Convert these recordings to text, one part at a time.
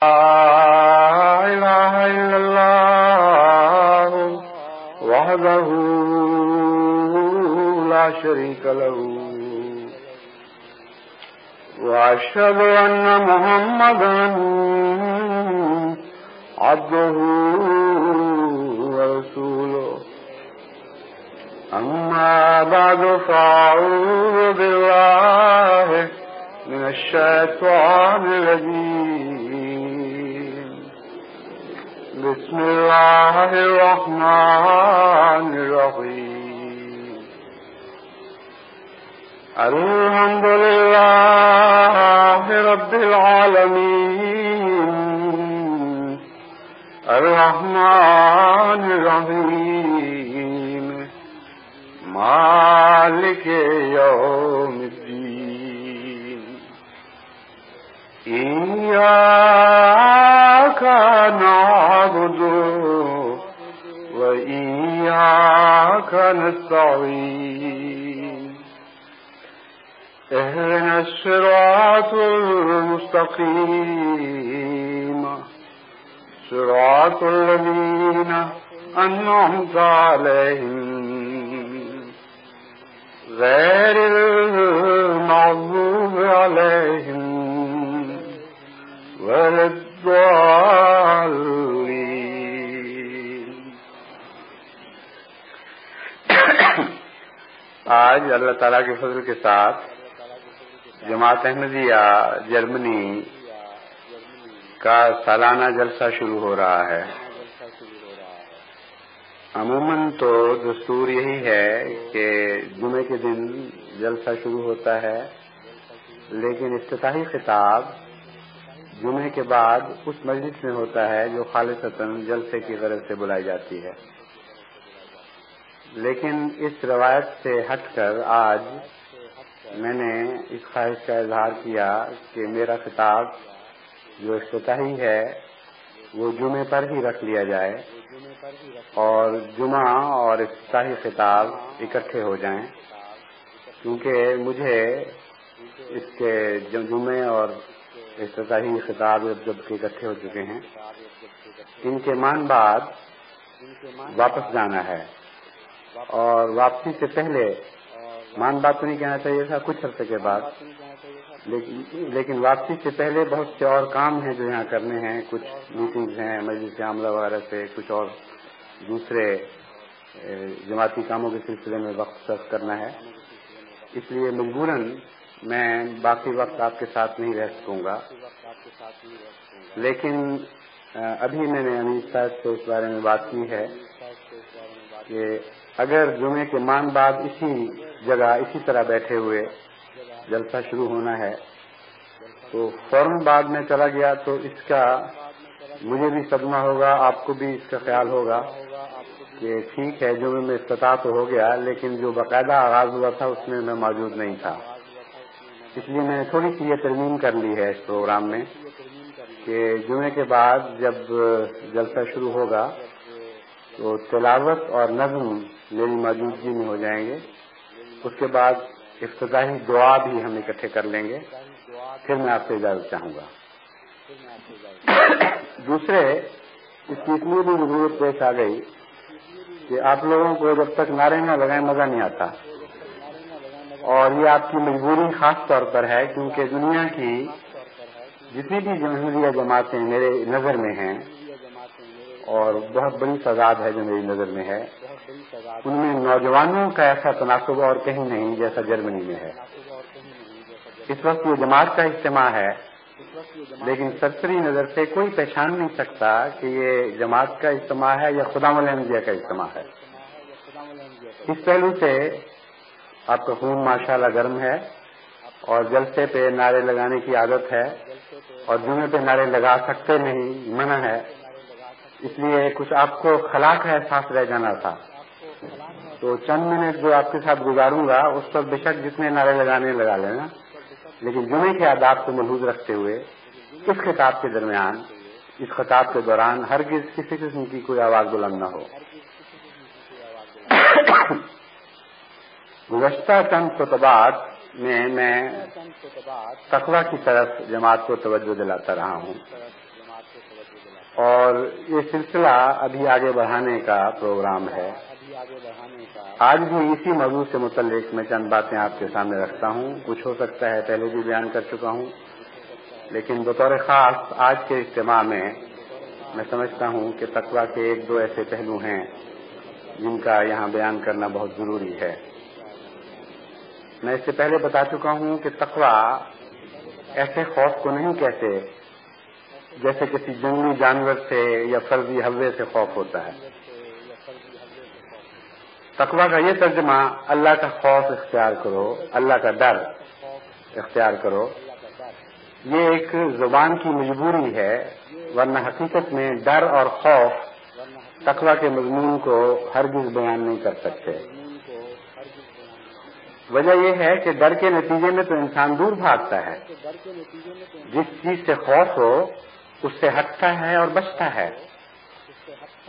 لا إله إلا الله وحده لا شريك له وأشهد أن محمدا عبده ورسوله أما بعد فأعوذ بالله من الشيطان الرجيم بسم الله الرحمن الرحيم الحمد لله رب العالمين الرحمن الرحيم مالك يوم الدين إياك نعبد وإياك نستعين اهدنا الصراط المستقيم صراط الذين أنعمت عليهم غير المغضوب عليهم ولا الضالين. آج اللہ تعالیٰ کے فضل کے ساتھ جماعت احمدیہ جرمنی کا سالانہ جلسہ شروع ہو رہا ہے. عموماً تو دستور یہی ہے کہ جمعے کے دن جلسہ شروع ہوتا ہے، لیکن افتتاحی خطاب جمعے کے بعد اس مجلس میں ہوتا ہے جو خالصتاً جلسے کی غرض سے بلائی جاتی ہے. لیکن اس روایت سے ہٹ کر آج میں نے اس خواہش کا اظہار کیا کہ میرا خطاب جو افتتاحی ہے وہ جمعے پر ہی رکھ لیا جائے اور جمعہ اور افتتاحی خطاب اکٹھے ہو جائیں، کیونکہ مجھے اس کے جمعے اور افتتاحی خطاب جب اکٹھے ہو چکے ہیں ان کے مان بعد واپس جانا ہے، اور واپسی سے پہلے مان بات تو نہیں کہنا چاہیے تھا، کچھ عرصے کے بعد، لیکن واپسی سے پہلے بہت سے اور کام ہیں جو یہاں کرنے ہیں. کچھ میٹنگز ہیں مجلس عاملہ وغیرہ سے، کچھ اور دوسرے جماعتی کاموں کے سلسلے میں وقت صرف کرنا ہے. اس لیے مجبوراً میں باقی وقت آپ کے ساتھ نہیں رہ سکوں گا. لیکن ابھی میں نے امیر صاحب سے اس بارے میں بات کی ہے کہ اگر جمعے کے مان بعد اسی جگہ اسی طرح بیٹھے ہوئے جلسہ شروع ہونا ہے تو فوراً بعد میں چلا گیا تو اس کا مجھے بھی صدمہ ہوگا، آپ کو بھی اس کا خیال ہوگا کہ ٹھیک ہے جمعے میں افتتاح تو ہو گیا لیکن جو باقاعدہ آغاز ہوا تھا اس میں موجود نہیں تھا. اس لیے میں نے تھوڑی سی یہ ترمیم کر لی ہے اس پروگرام میں کہ جمعے کے بعد جب جلسہ شروع ہوگا تو تلاوت اور نظم میری موجودگی میں ہو جائیں گے. اس کے بعد افتتاحی دعا بھی ہم اکٹھے کر لیں گے، پھر میں آپ سے اجازت چاہوں گا. دوسرے اس کی اتنی بھی ضرورت پیش آ گئی کہ آپ لوگوں کو جب تک نعرے نہ لگائیں مزہ نہیں آتا، اور یہ آپ کی مجبوری خاص طور پر ہے کیونکہ دنیا کی جتنی بھی جمہوریہ جماعتیں میرے نظر میں ہیں اور بہت بڑی تعداد ہے جو میری نظر میں ہے، ان میں نوجوانوں کا ایسا تناسب اور کہیں نہیں جیسا جرمنی میں ہے. اس وقت یہ جماعت کا اجتماع ہے لیکن سرسری نظر سے کوئی پہچان نہیں سکتا کہ یہ جماعت کا اجتماع ہے یا خدام الانبیاء کا اجتماع ہے. اس پہلو سے آپ کا خون ماشاءاللہ گرم ہے اور جلسے پہ نعرے لگانے کی عادت ہے اور جمعے پہ نعرے لگا سکتے نہیں، منع ہے. اس لیے کچھ آپ کو خلا کا احساس رہ جانا تھا. تو چند منٹ جو آپ کے ساتھ گزاروں گا اس پر بے شک جتنے نعرے لگانے لگا لینا، لیکن جمعے کے آداب کو ملحوظ رکھتے ہوئے اس خطاب کے درمیان، اس خطاب کے دوران ہرگز کسی قسم کی کوئی آواز بلند نہ ہو. گزشتہ چند خطبات میں تقویٰ کی طرف جماعت کو توجہ دلاتا رہا ہوں اور یہ سلسلہ ابھی آگے بڑھانے کا پروگرام ہے. آج بھی اسی موضوع سے متعلق میں چند باتیں آپ کے سامنے رکھتا ہوں. کچھ ہو سکتا ہے پہلے بھی بیان کر چکا ہوں، لیکن بطور خاص آج کے اجتماع میں سمجھتا ہوں کہ تقویٰ کے ایک دو ایسے پہلو ہیں جن کا یہاں بیان کرنا بہت ضروری ہے. میں اس سے پہلے بتا چکا ہوں کہ تقویٰ ایسے خوف کو نہیں کہتے جیسے کسی جنگلی جانور سے یا فرضی ہوے سے خوف ہوتا ہے. تقویٰ کا یہ ترجمہ اللہ کا خوف اختیار کرو، اللہ کا ڈر اختیار کرو، یہ ایک زبان کی مجبوری ہے، ورنہ حقیقت میں ڈر اور خوف تقویٰ کے مضمون کو ہرگز بیان نہیں کر سکتے. وجہ یہ ہے کہ ڈر کے نتیجے میں تو انسان دور بھاگتا ہے، جس چیز سے خوف ہو اس سے ہٹتا ہے اور بچتا ہے.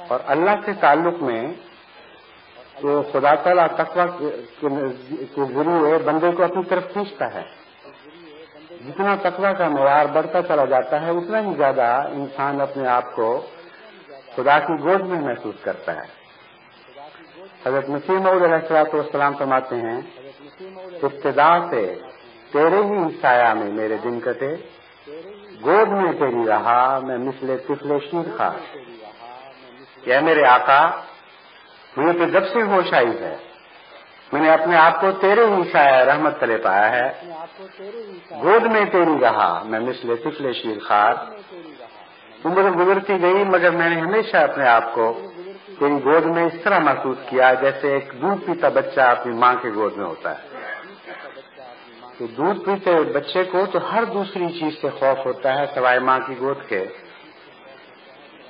اور اللہ سے تعلق میں تو خدا تعالیٰ تقویٰ کے ذریعے بندے کو اپنی طرف کھینچتا ہے. جتنا تقویٰ کا معیار بڑھتا چلا جاتا ہے اتنا ہی زیادہ انسان اپنے آپ کو خدا کی گود میں محسوس کرتا ہے. حضرت مسیح موعود علیہ السلام فرماتے ہیں، ابتدا سے تیرے ہی سایہ میں میرے دن کٹے، گود میں تیری رہا میں مثل طفل شیر خار. کہ میرے آقا، مجھے تو جب سے ہوش آئی ہے میں نے اپنے آپ کو تیرے ہی سایہ رحمت تلے پایا ہے، گود میں تیری رہا میں مثل طفل شیر خار. عمر گزرتی گئی مگر میں نے ہمیشہ اپنے آپ کو تیری گود میں اس طرح محسوس کیا جیسے ایک دودھ پیتا بچہ اپنی ماں کے گود میں ہوتا ہے. تو دودھ پیتے بچے کو تو ہر دوسری چیز سے خوف ہوتا ہے سوائے ماں کی گود کے،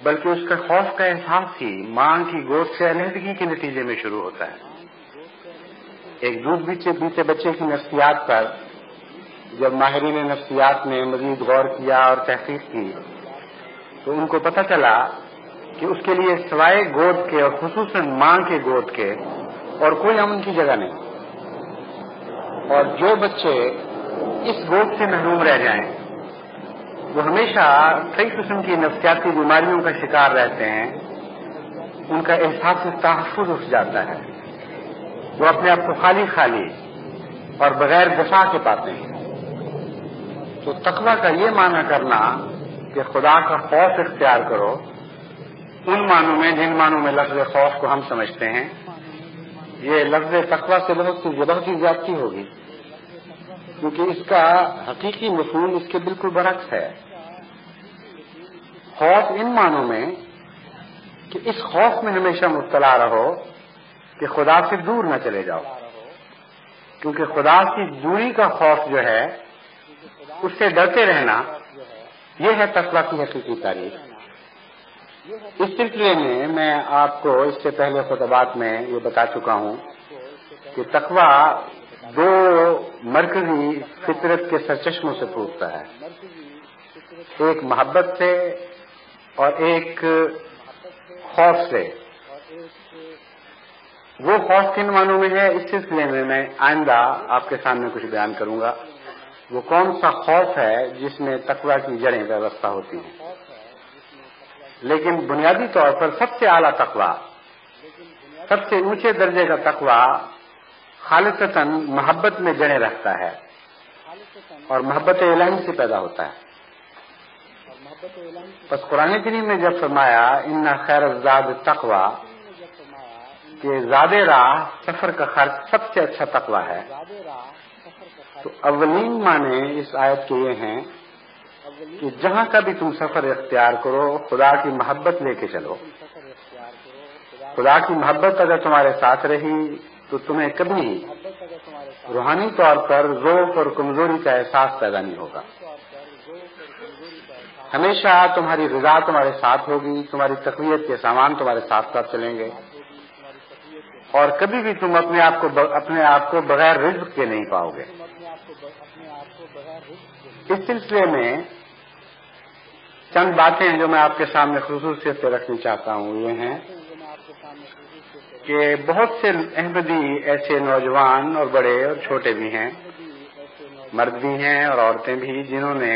بلکہ اس کا خوف کا احساس ہی ماں کی گود سے علیحدگی کے نتیجے میں شروع ہوتا ہے. ایک دودھ پیتے بچے کی نفسیات پر جب ماہرین نفسیات نے مزید غور کیا اور تحقیق کی تو ان کو پتہ چلا کہ اس کے لیے سوائے گود کے اور خصوصاً ماں کے گود کے اور کوئی امن کی جگہ نہیں. اور جو بچے اس گود سے محروم رہ جائیں وہ ہمیشہ کئی قسم کی نفسیاتی بیماریوں کا شکار رہتے ہیں. ان کا احساس تحفظ اٹھ جاتا ہے، وہ اپنے آپ کو خالی اور بغیر دفاع کے پاتے ہیں. تو تقویٰ کا یہ معنی کرنا کہ خدا کا خوف اختیار کرو ان معنوں میں جن معنوں میں لفظ خوف کو ہم سمجھتے ہیں، یہ لفظ تقویٰ سے بہت ہی زیادتی ہوگی، کیونکہ اس کا حقیقی مفہوم اس کے بالکل برعکس ہے. خوف ان معنوں میں کہ اس خوف میں ہمیشہ مبتلا رہو کہ خدا سے دور نہ چلے جاؤ، کیونکہ خدا کی دوری کا خوف جو ہے اس سے ڈرتے رہنا، یہ ہے تقویٰ کی حقیقی تعریف. اس سلسلے میں آپ کو اس سے پہلے خطبات میں یہ بتا چکا ہوں کہ تقویٰ دو مرکزی فطرت کے سرچشموں سے پھوٹتا ہے، ایک محبت سے اور ایک خوف سے. وہ خوف کن معنوں میں ہے اس سلسلے میں آئندہ آپ کے سامنے کچھ بیان کروں گا. وہ کون سا خوف ہے جس میں تقویٰ کی جڑیں وابستہ ہوتی ہیں. لیکن بنیادی طور پر سب سے اعلیٰ تقویٰ، سب سے اونچے درجے کا تقویٰ خالصتاً محبت میں جڑیں رکھتا ہے اور محبت الہی سے پیدا ہوتا ہے. بس قرآن کریم نے جب فرمایا ان خیر الزاد التقویٰ، کہ زاد راہ سفر کا خرچ سب سے اچھا تقویٰ ہے، تو اولین معنی اس آیت کے یہ ہیں کہ جہاں کا بھی تم سفر اختیار کرو خدا کی محبت لے کے چلو. خدا کی محبت اگر تمہارے ساتھ رہی تو تمہیں کبھی روحانی طور پر ضعف اور کمزوری کا احساس پیدا نہیں ہوگا. ہمیشہ تمہاری رضا تمہارے ساتھ ہوگی، تمہاری تقویت کے سامان تمہارے ساتھ ساتھ چلیں گے، اور کبھی بھی تم اپنے آپ کو بغیر رزق کے نہیں پاؤ گے. اس سلسلے میں چند باتیں جو میں آپ کے سامنے خصوصیت سے رکھنی چاہتا ہوں یہ ہیں کہ بہت سے احمدی ایسے نوجوان اور بڑے اور چھوٹے بھی ہیں، مرد بھی ہیں اور عورتیں بھی، جنہوں نے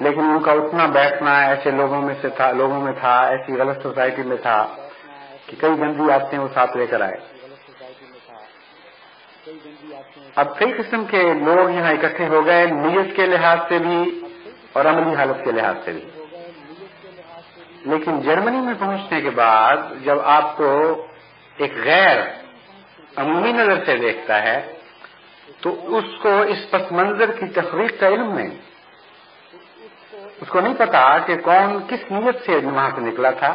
لیکن ان کا اتنا بیٹھنا ایسے لوگوں میں تھا ایسی غلط سوسائٹی میں تھا کہ کئی گندی عادتیں وہ ساتھ لے کر آئے. اب کئی قسم کے لوگ یہاں اکٹھے ہو گئے، نیت کے لحاظ سے بھی اور عملی حالت کے لحاظ سے بھی. لیکن جرمنی میں پہنچنے کے بعد جب آپ کو ایک غیر عمومی نظر سے دیکھتا ہے تو اس کو اس پس منظر کی تخریق کا علم نہیں. اس کو نہیں پتا کہ کون کس نیت سے وہاں سے نکلا تھا،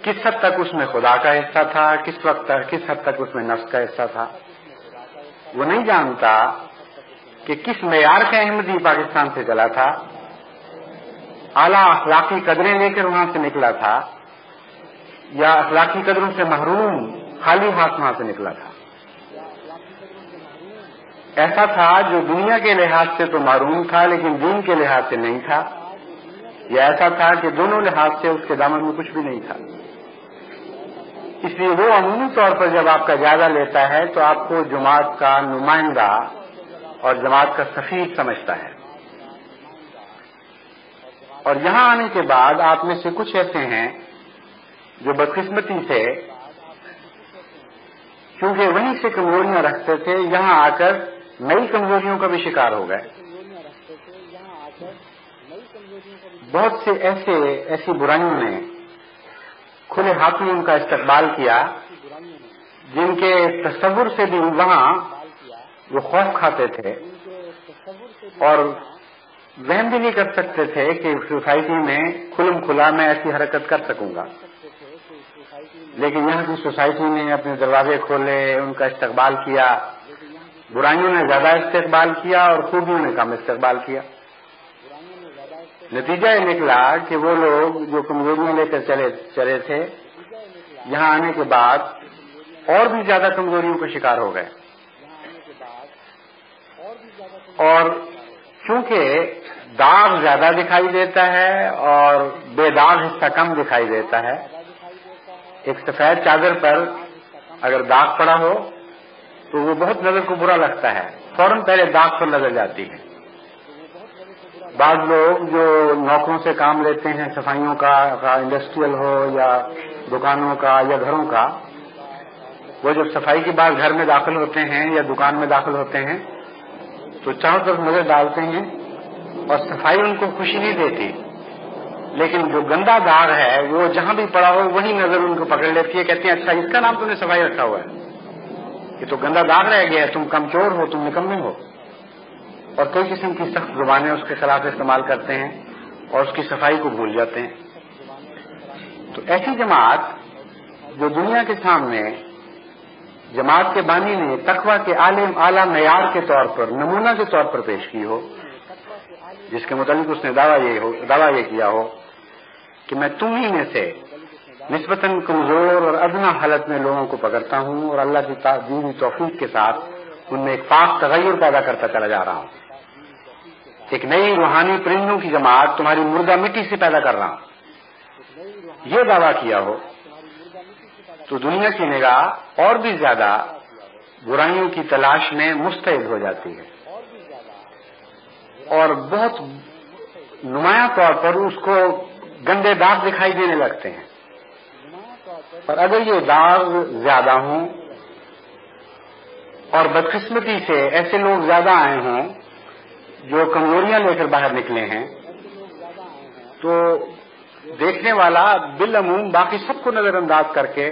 کس حد تک اس میں خدا کا حصہ تھا، کس حد تک اس میں نفس کا حصہ تھا. وہ نہیں جانتا کہ کس معیار کا احمدی پاکستان سے چلا تھا، اعلیٰ اخلاقی قدریں لے کر وہاں سے نکلا تھا یا اخلاقی قدروں سے محروم خالی ہاتھ وہاں سے نکلا تھا. ایسا تھا جو دنیا کے لحاظ سے تو محروم تھا لیکن دین کے لحاظ سے نہیں تھا، یا ایسا تھا کہ دونوں لحاظ سے اس کے دامن میں کچھ بھی نہیں تھا. اس لیے وہ عمومی طور پر جب آپ کا جائزہ لیتا ہے تو آپ کو جماعت کا نمائندہ اور جماعت کا سفیر سمجھتا ہے. اور یہاں آنے کے بعد آپ میں سے کچھ ایسے ہیں جو بدقسمتی سے کیونکہ وہیں سے کمزوریاں رکھتے تھے یہاں آ کر نئی کمزوریوں کا بھی شکار ہو گئے. بہت سے ایسی برائیوں نے کھلے ہاتھوں ان کا استقبال کیا جن کے تصور سے بھی وہاں وہ خوف کھاتے تھے اور وہم بھی نہیں کر سکتے تھے کہ سوسائٹی میں کھلم کھلا میں ایسی حرکت کر سکوں گا. لیکن یہاں کی سوسائٹی نے اپنے دروازے کھولے، ان کا استقبال کیا. برائیوں نے زیادہ استقبال کیا اور خوبیوں نے کم استقبال کیا. نتیجہ یہ نکلا کہ وہ لوگ جو کمزوریاں لے کر چلے تھے یہاں آنے کے بعد اور بھی زیادہ کمزوریوں کا شکار ہو گئے. اور چونکہ داغ زیادہ دکھائی دیتا ہے اور بے داغ حصہ کم دکھائی دیتا ہے، ایک سفید چادر پر اگر داغ پڑا ہو تو وہ بہت نظر کو برا لگتا ہے، فوراً پہلے داغ پر نظر جاتی ہے. بعض لوگ جو نوکروں سے کام لیتے ہیں، صفائیوں کا انڈسٹریل ہو یا دکانوں کا یا گھروں کا، وہ جب صفائی کے بعد گھر میں داخل ہوتے ہیں یا دکان میں داخل ہوتے ہیں تو چاروں طرف نظر ڈالتے ہیں اور صفائی ان کو خوشی نہیں دیتی، لیکن جو گندا داغ ہے وہ جہاں بھی پڑا ہو وہی نظر ان کو پکڑ لیتی ہے. کہتے ہیں اچھا اس کا نام تم نے صفائی رکھا ہوا ہے، یہ تو گندا داغ رہ گیا ہے، تم کمزور ہو، تم نکمے ہو. اور کئی قسم کی سخت زبانیں اس کے خلاف استعمال کرتے ہیں اور اس کی صفائی کو بھول جاتے ہیں. تو ایسی جماعت جو دنیا کے سامنے جماعت کے بانی نے تقویٰ کے اعلیٰ معیار کے طور پر نمونہ کے طور پر پیش کی ہو، جس کے متعلق اس نے دعویٰ یہ کیا ہو کہ میں تم ہی میں سے نسبتاً کمزور اور ادنا حالت میں لوگوں کو پکڑتا ہوں اور اللہ کی دی توفیق کے ساتھ ان میں ایک پاک تغیر پیدا کرتا چلا جا رہا ہوں. ایک نئی روحانی پرندوں کی جماعت تمہاری مردہ مٹی سے پیدا کر رہا ہوں، یہ دعویٰ کیا ہو تو دنیا کی نگاہ اور بھی زیادہ برائیوں کی تلاش میں مستعد ہو جاتی ہے اور بہت نمایاں طور پر اس کو گندے داغ دکھائی دینے لگتے ہیں. اور اگر یہ داغ زیادہ ہوں اور بدقسمتی سے ایسے لوگ زیادہ آئے ہوں جو کمزوریاں لے کر باہر نکلے ہیں تو دیکھنے والا بالعموم باقی سب کو نظر انداز کر کے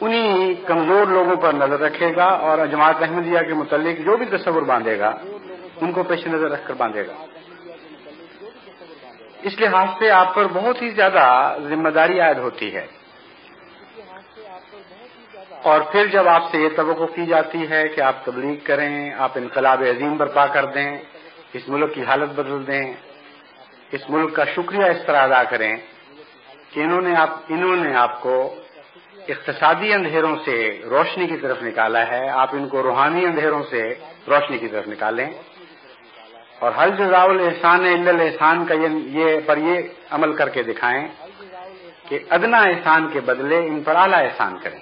انہی کمزور لوگوں پر نظر رکھے گا اور جماعت احمدیہ کے متعلق جو بھی تصور باندھے گا ان کو پیش نظر رکھ کر باندھے گا. اس لحاظ سے آپ پر بہت ہی زیادہ ذمہ داری عائد ہوتی ہے. اور پھر جب آپ سے یہ توقع کی جاتی ہے کہ آپ تبلیغ کریں، آپ انقلاب عظیم برپا کر دیں، اس ملک کی حالت بدل دیں، اس ملک کا شکریہ اس طرح ادا کریں کہ انہوں نے آپ کو اقتصادی اندھیروں سے روشنی کی طرف نکالا ہے، آپ ان کو روحانی اندھیروں سے روشنی کی طرف نکالیں اور حل جزاء الاحسان الا الاحسان کا یہ عمل کر کے دکھائیں کہ ادنا احسان کے بدلے ان پر اعلیٰ احسان کریں.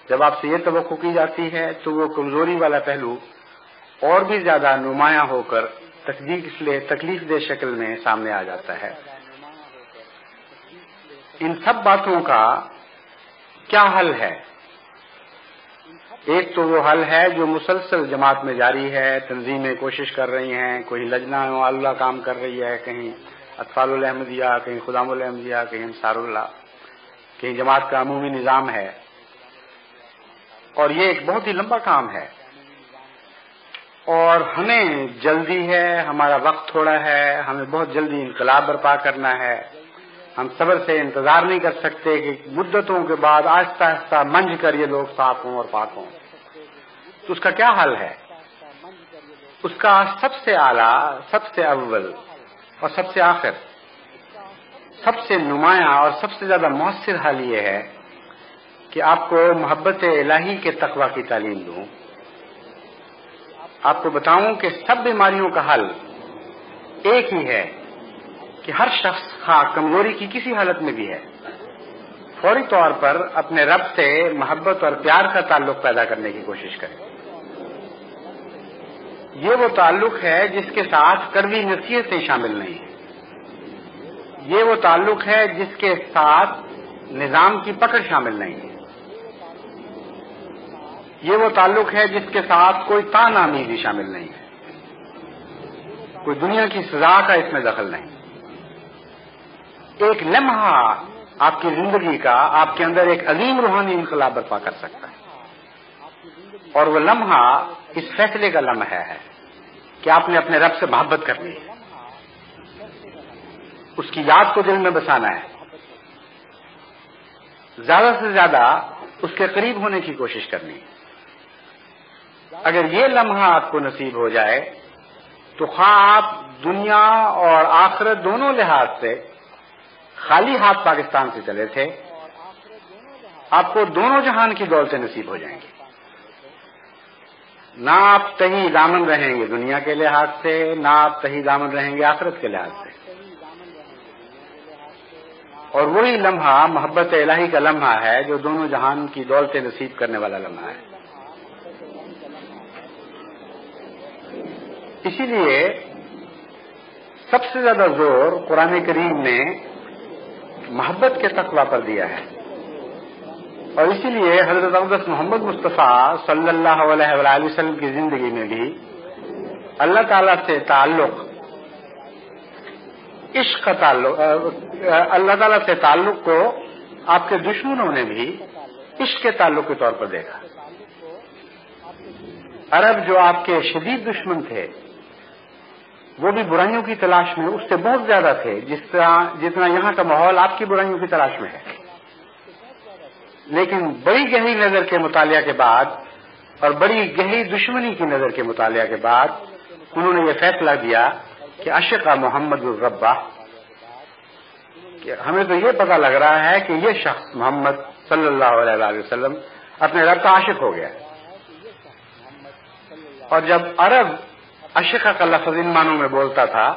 جب آپ سے یہ توقع کی جاتی ہے تو وہ کمزوری والا پہلو اور بھی زیادہ نمایاں ہو کر تکلیف دہ شکل میں سامنے آ جاتا ہے. ان سب باتوں کا کیا حل ہے؟ ایک تو وہ حل ہے جو مسلسل جماعت میں جاری ہے، تنظیمیں کوشش کر رہی ہیں، کوئی لجنہ اللہ کام کر رہی ہے، کہیں اطفال الاحمدیہ، کہیں خدام الاحمدیہ، کہیں انصار اللہ، کہیں جماعت کا عمومی نظام ہے. اور یہ ایک بہت ہی لمبا کام ہے اور ہمیں جلدی ہے، ہمارا وقت تھوڑا ہے، ہمیں بہت جلدی انقلاب برپا کرنا ہے. ہم صبر سے انتظار نہیں کر سکتے کہ مدتوں کے بعد آہستہ آہستہ منج کر یہ لوگ صاف ہوں اور پاک ہوں. تو اس کا کیا حل ہے؟ اس کا سب سے اعلیٰ، سب سے اول اور سب سے آخر، سب سے نمایاں اور سب سے زیادہ مؤثر حل یہ ہے کہ آپ کو محبت الہی کے تقویٰ کی تعلیم دوں. آپ کو بتاؤں کہ سب بیماریوں کا حل ایک ہی ہے کہ ہر شخص کمزوری کی کسی حالت میں بھی ہے، فوری طور پر اپنے رب سے محبت اور پیار کا تعلق پیدا کرنے کی کوشش کرے. یہ وہ تعلق ہے جس کے ساتھ کڑوی نصیحتیں شامل نہیں ہیں. یہ وہ تعلق ہے جس کے ساتھ نظام کی پکڑ شامل نہیں ہے. یہ وہ تعلق ہے جس کے ساتھ کوئی تانامیزی شامل نہیں ہے. کوئی دنیا کی سزا کا اس میں دخل نہیں. ایک لمحہ آپ کی زندگی کا آپ کے اندر ایک عظیم روحانی انقلاب برپا کر سکتا ہے، اور وہ لمحہ اس فیصلے کا لمحہ ہے کہ آپ نے اپنے رب سے محبت کرنی ہے، اس کی یاد کو دل میں بسانا ہے، زیادہ سے زیادہ اس کے قریب ہونے کی کوشش کرنی ہے. اگر یہ لمحہ آپ کو نصیب ہو جائے تو خواہ آپ دنیا اور آخرت دونوں لحاظ سے خالی ہاتھ پاکستان سے چلے تھے، آپ کو دونوں جہان کی دولتیں نصیب ہو جائیں گی. نہ آپ تہی دامن رہیں گے دنیا کے لحاظ سے، نہ آپ تہی دامن رہیں گے آخرت کے لحاظ سے. اور وہی لمحہ محبت الہی کا لمحہ ہے جو دونوں جہان کی دولتیں نصیب کرنے والا لمحہ ہے. اسی لیے سب سے زیادہ زور قرآن کریم نے محبت کے تقویٰ پر دیا ہے، اور اسی لیے حضرت اقدس محمد مصطفیٰ صلی اللہ علیہ وآلہ وسلم کی زندگی میں بھی اللہ تعالیٰ سے تعلق، عشق کا تعلق، اللہ تعالیٰ سے تعلق کو آپ کے دشمنوں نے بھی عشق کے تعلق کے طور پر دیکھا. عرب جو آپ کے شدید دشمن تھے وہ بھی برائیوں کی تلاش میں اس سے بہت زیادہ تھے جتنا یہاں کا ماحول آپ کی برائیوں کی تلاش میں ہے. لیکن بڑی گہری نظر کے مطالعہ کے بعد اور بڑی گہری دشمنی کی نظر کے مطالعہ کے بعد انہوں نے یہ فیصلہ دیا کہ عاشق محمد الربہ، کہ ہمیں تو یہ پتہ لگ رہا ہے کہ یہ شخص محمد صلی اللہ علیہ وسلم اپنے رب کا عاشق ہو گیا. اور جب عرب عشقہ کا لفظ ان معنوں میں بولتا تھا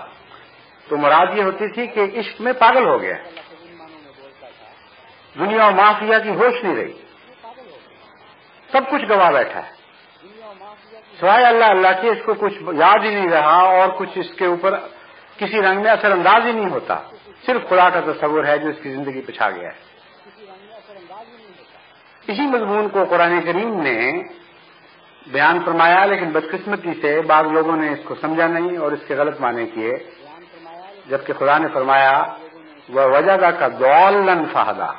تو مراد یہ ہوتی تھی کہ عشق میں پاگل ہو گیا، دنیا و مافیا کی ہوش نہیں رہی، سب کچھ گوا بیٹھا ہے، سوائے اللہ اللہ کے اس کو کچھ یاد ہی نہیں رہا اور کچھ اس کے اوپر کسی رنگ میں اثر انداز ہی نہیں ہوتا، صرف خدا کا تصور ہے جو اس کی زندگی پہ چھا گیا ہے. اسی مضمون کو قرآن کریم نے بیان فرمایا، لیکن بدقسمتی سے بعض لوگوں نے اس کو سمجھا نہیں اور اس کے غلط معنی کیے، جبکہ خدا نے فرمایا وَوَجَدَكَ ضَالًّا فَهَدَىٰ،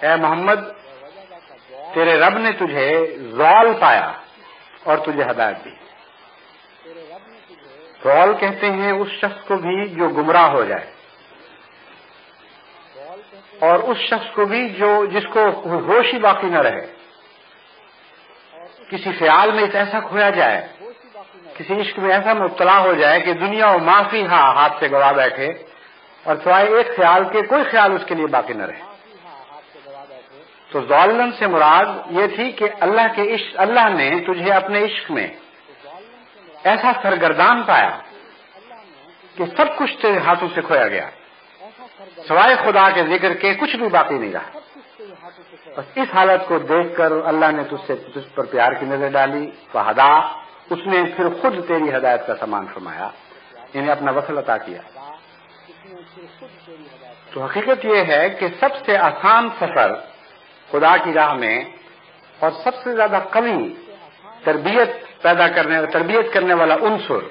اے محمد تیرے رب نے تجھے ضال پایا اور تجھے ہدایت دی. ضال کہتے ہیں اس شخص کو بھی جو گمراہ ہو جائے، اور اس شخص کو بھی جس کو ہوش ہی باقی نہ رہے، کسی خیال میں ایسا کھویا جائے، کسی عشق میں ایسا مبتلا ہو جائے کہ دنیا و معافی ہاتھ سے گوا بیٹھے اور سوائے ایک خیال کے کوئی خیال اس کے لیے باقی نہ رہے. تو ضالن سے مراد یہ تھی کہ اللہ نے تجھے اپنے عشق میں ایسا سرگردان پایا کہ سب کچھ تیرے ہاتھوں سے کھویا گیا، سوائے خدا کے ذکر کے کچھ بھی باقی نہیں رہا. بس اس حالت کو دیکھ کر اللہ نے تجھ پر پیار کی نظر ڈالی، فہدا، اس نے پھر خود تیری ہدایت کا سامان فرمایا، انہیں اپنا وصل عطا کیا۔ تو حقیقت یہ ہے کہ سب سے آسان سفر خدا کی راہ میں اور سب سے زیادہ قوی تربیت کرنے والا عنصر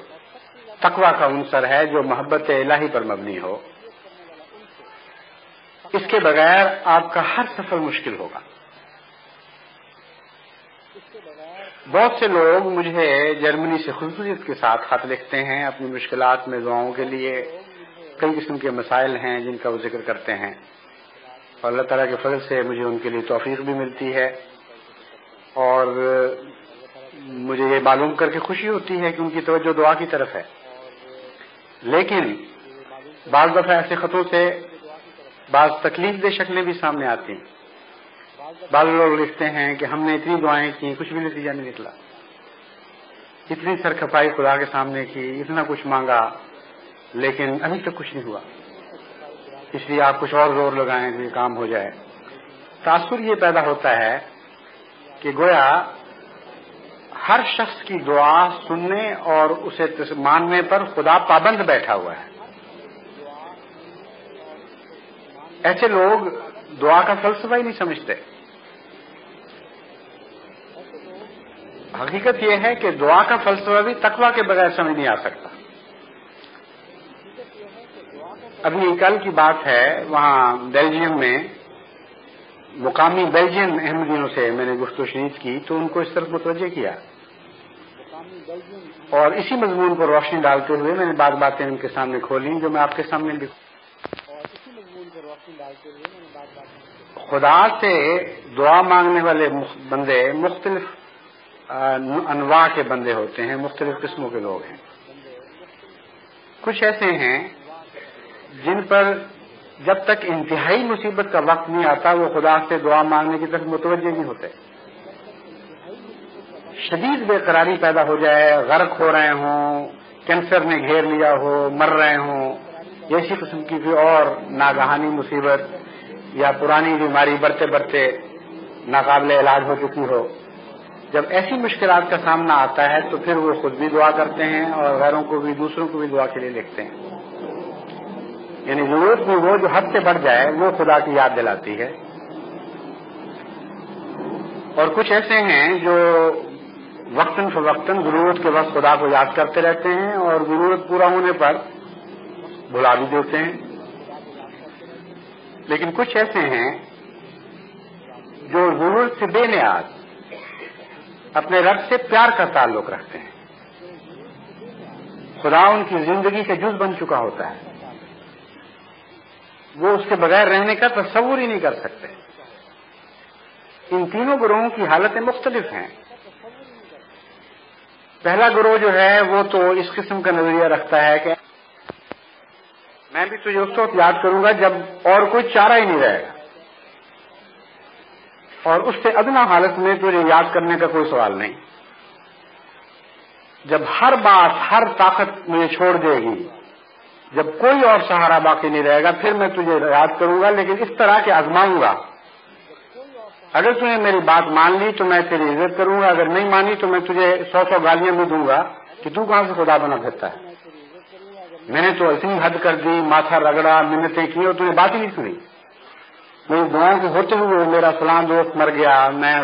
تقویٰ کا عنصر ہے، جو محبت الہی پر مبنی ہو۔ اس کے بغیر آپ کا ہر سفر مشکل ہوگا۔ بہت سے لوگ مجھے جرمنی سے خصوصیت کے ساتھ خط لکھتے ہیں اپنی مشکلات میں دعاؤں کے لیے۔ کئی قسم کے مسائل ہیں جن کا وہ ذکر کرتے ہیں، اور اللہ تعالیٰ کے فضل سے مجھے ان کے لیے توفیق بھی ملتی ہے، اور مجھے یہ معلوم کر کے خوشی ہوتی ہے کہ ان کی توجہ دعا کی طرف ہے۔ لیکن بعض دفعہ ایسے خطوں سے بعض تکلیف دہ شکلیں بھی سامنے آتی ہیں۔ بعض لوگ لکھتے ہیں کہ ہم نے اتنی دعائیں کی، کچھ بھی نتیجہ نہیں نکلا، اتنی سرکھپائی خدا کے سامنے کی، اتنا کچھ مانگا، لیکن ابھی تک کچھ نہیں ہوا، اس لیے آپ کچھ اور زور لگائیں کہ یہ کام ہو جائے۔ تاثر یہ پیدا ہوتا ہے کہ گویا ہر شخص کی دعا سننے اور اسے ماننے پر خدا پابند بیٹھا ہوا ہے۔ ایسے لوگ دعا کا فلسفہ ہی نہیں سمجھتے۔ حقیقت یہ ہے کہ دعا کا فلسفہ بھی تقویٰ کے بغیر سمجھ نہیں آ سکتا۔ ابھی کل کی بات ہے، وہاں بیلجیم میں مقامی بیلجین احمدیوں سے میں نے گفتگو شنید کی تو ان کو اس طرف متوجہ کیا، اور اسی مضمون پر روشنی ڈالتے ہوئے میں نے بعض باتیں ان کے سامنے کھولیں جو میں آپ کے سامنے بھی۔ خدا سے دعا مانگنے والے بندے مختلف انواع کے بندے ہوتے ہیں، مختلف قسموں کے لوگ ہیں۔ کچھ ایسے ہیں جن پر جب تک انتہائی مصیبت کا وقت نہیں آتا وہ خدا سے دعا مانگنے کی طرف متوجہ نہیں ہوتے۔ شدید بے قراری پیدا ہو جائے، غرق ہو رہے ہوں، کینسر نے گھیر لیا ہو، مر رہے ہوں، ایسی قسم کی کوئی اور ناگہانی مصیبت یا پرانی بیماری بڑھتے بڑھتے ناقابل علاج ہو چکی ہو، جب ایسی مشکلات کا سامنا آتا ہے تو پھر وہ خود بھی دعا کرتے ہیں اور غیروں کو بھی، دوسروں کو بھی دعا کے لیے لکھتے ہیں۔ یعنی ضرورت میں وہ جو حد سے بڑھ جائے وہ خدا کی یاد دلاتی ہے۔ اور کچھ ایسے ہیں جو وقتاً فوقتاً ضرورت کے وقت خدا کو یاد کرتے رہتے ہیں اور ضرورت پورا ہونے پر بھلا بھی دیتے ہیں۔ لیکن کچھ ایسے ہیں جو ضرورت سے بے نیاز اپنے رب سے پیار کا تعلق رکھتے ہیں۔ خدا ان کی زندگی کا جز بن چکا ہوتا ہے، وہ اس کے بغیر رہنے کا تصور ہی نہیں کر سکتے۔ ان تینوں گروہوں کی حالتیں مختلف ہیں۔ پہلا گروہ جو ہے وہ تو اس قسم کا نظریہ رکھتا ہے کہ میں بھی تجھے اس وقت یاد کروں گا جب اور کوئی چارہ ہی نہیں رہے گا، اور اس سے ادنا حالت میں تجھے یاد کرنے کا کوئی سوال نہیں۔ جب ہر بات، ہر طاقت مجھے چھوڑ دے گی، جب کوئی اور سہارا باقی نہیں رہے گا، پھر میں تجھے یاد کروں گا، لیکن اس طرح کہ آزماؤں گا۔ اگر تم نے میری بات مان لی تو میں تیری عزت کروں گا، اگر نہیں مانی تو میں تجھے 100 گالیاں بھی دوں گا کہ تو کہاں سے خدا بنا پھرتا ہے۔ میں نے تو اتنی حد کر دی، ماتھا رگڑا، منتیں کی، اور تم نے بات ہی نہیں سنی۔ میری دعاؤں کے ہوتے ہوئے میرا فلاں دوست مر گیا، میں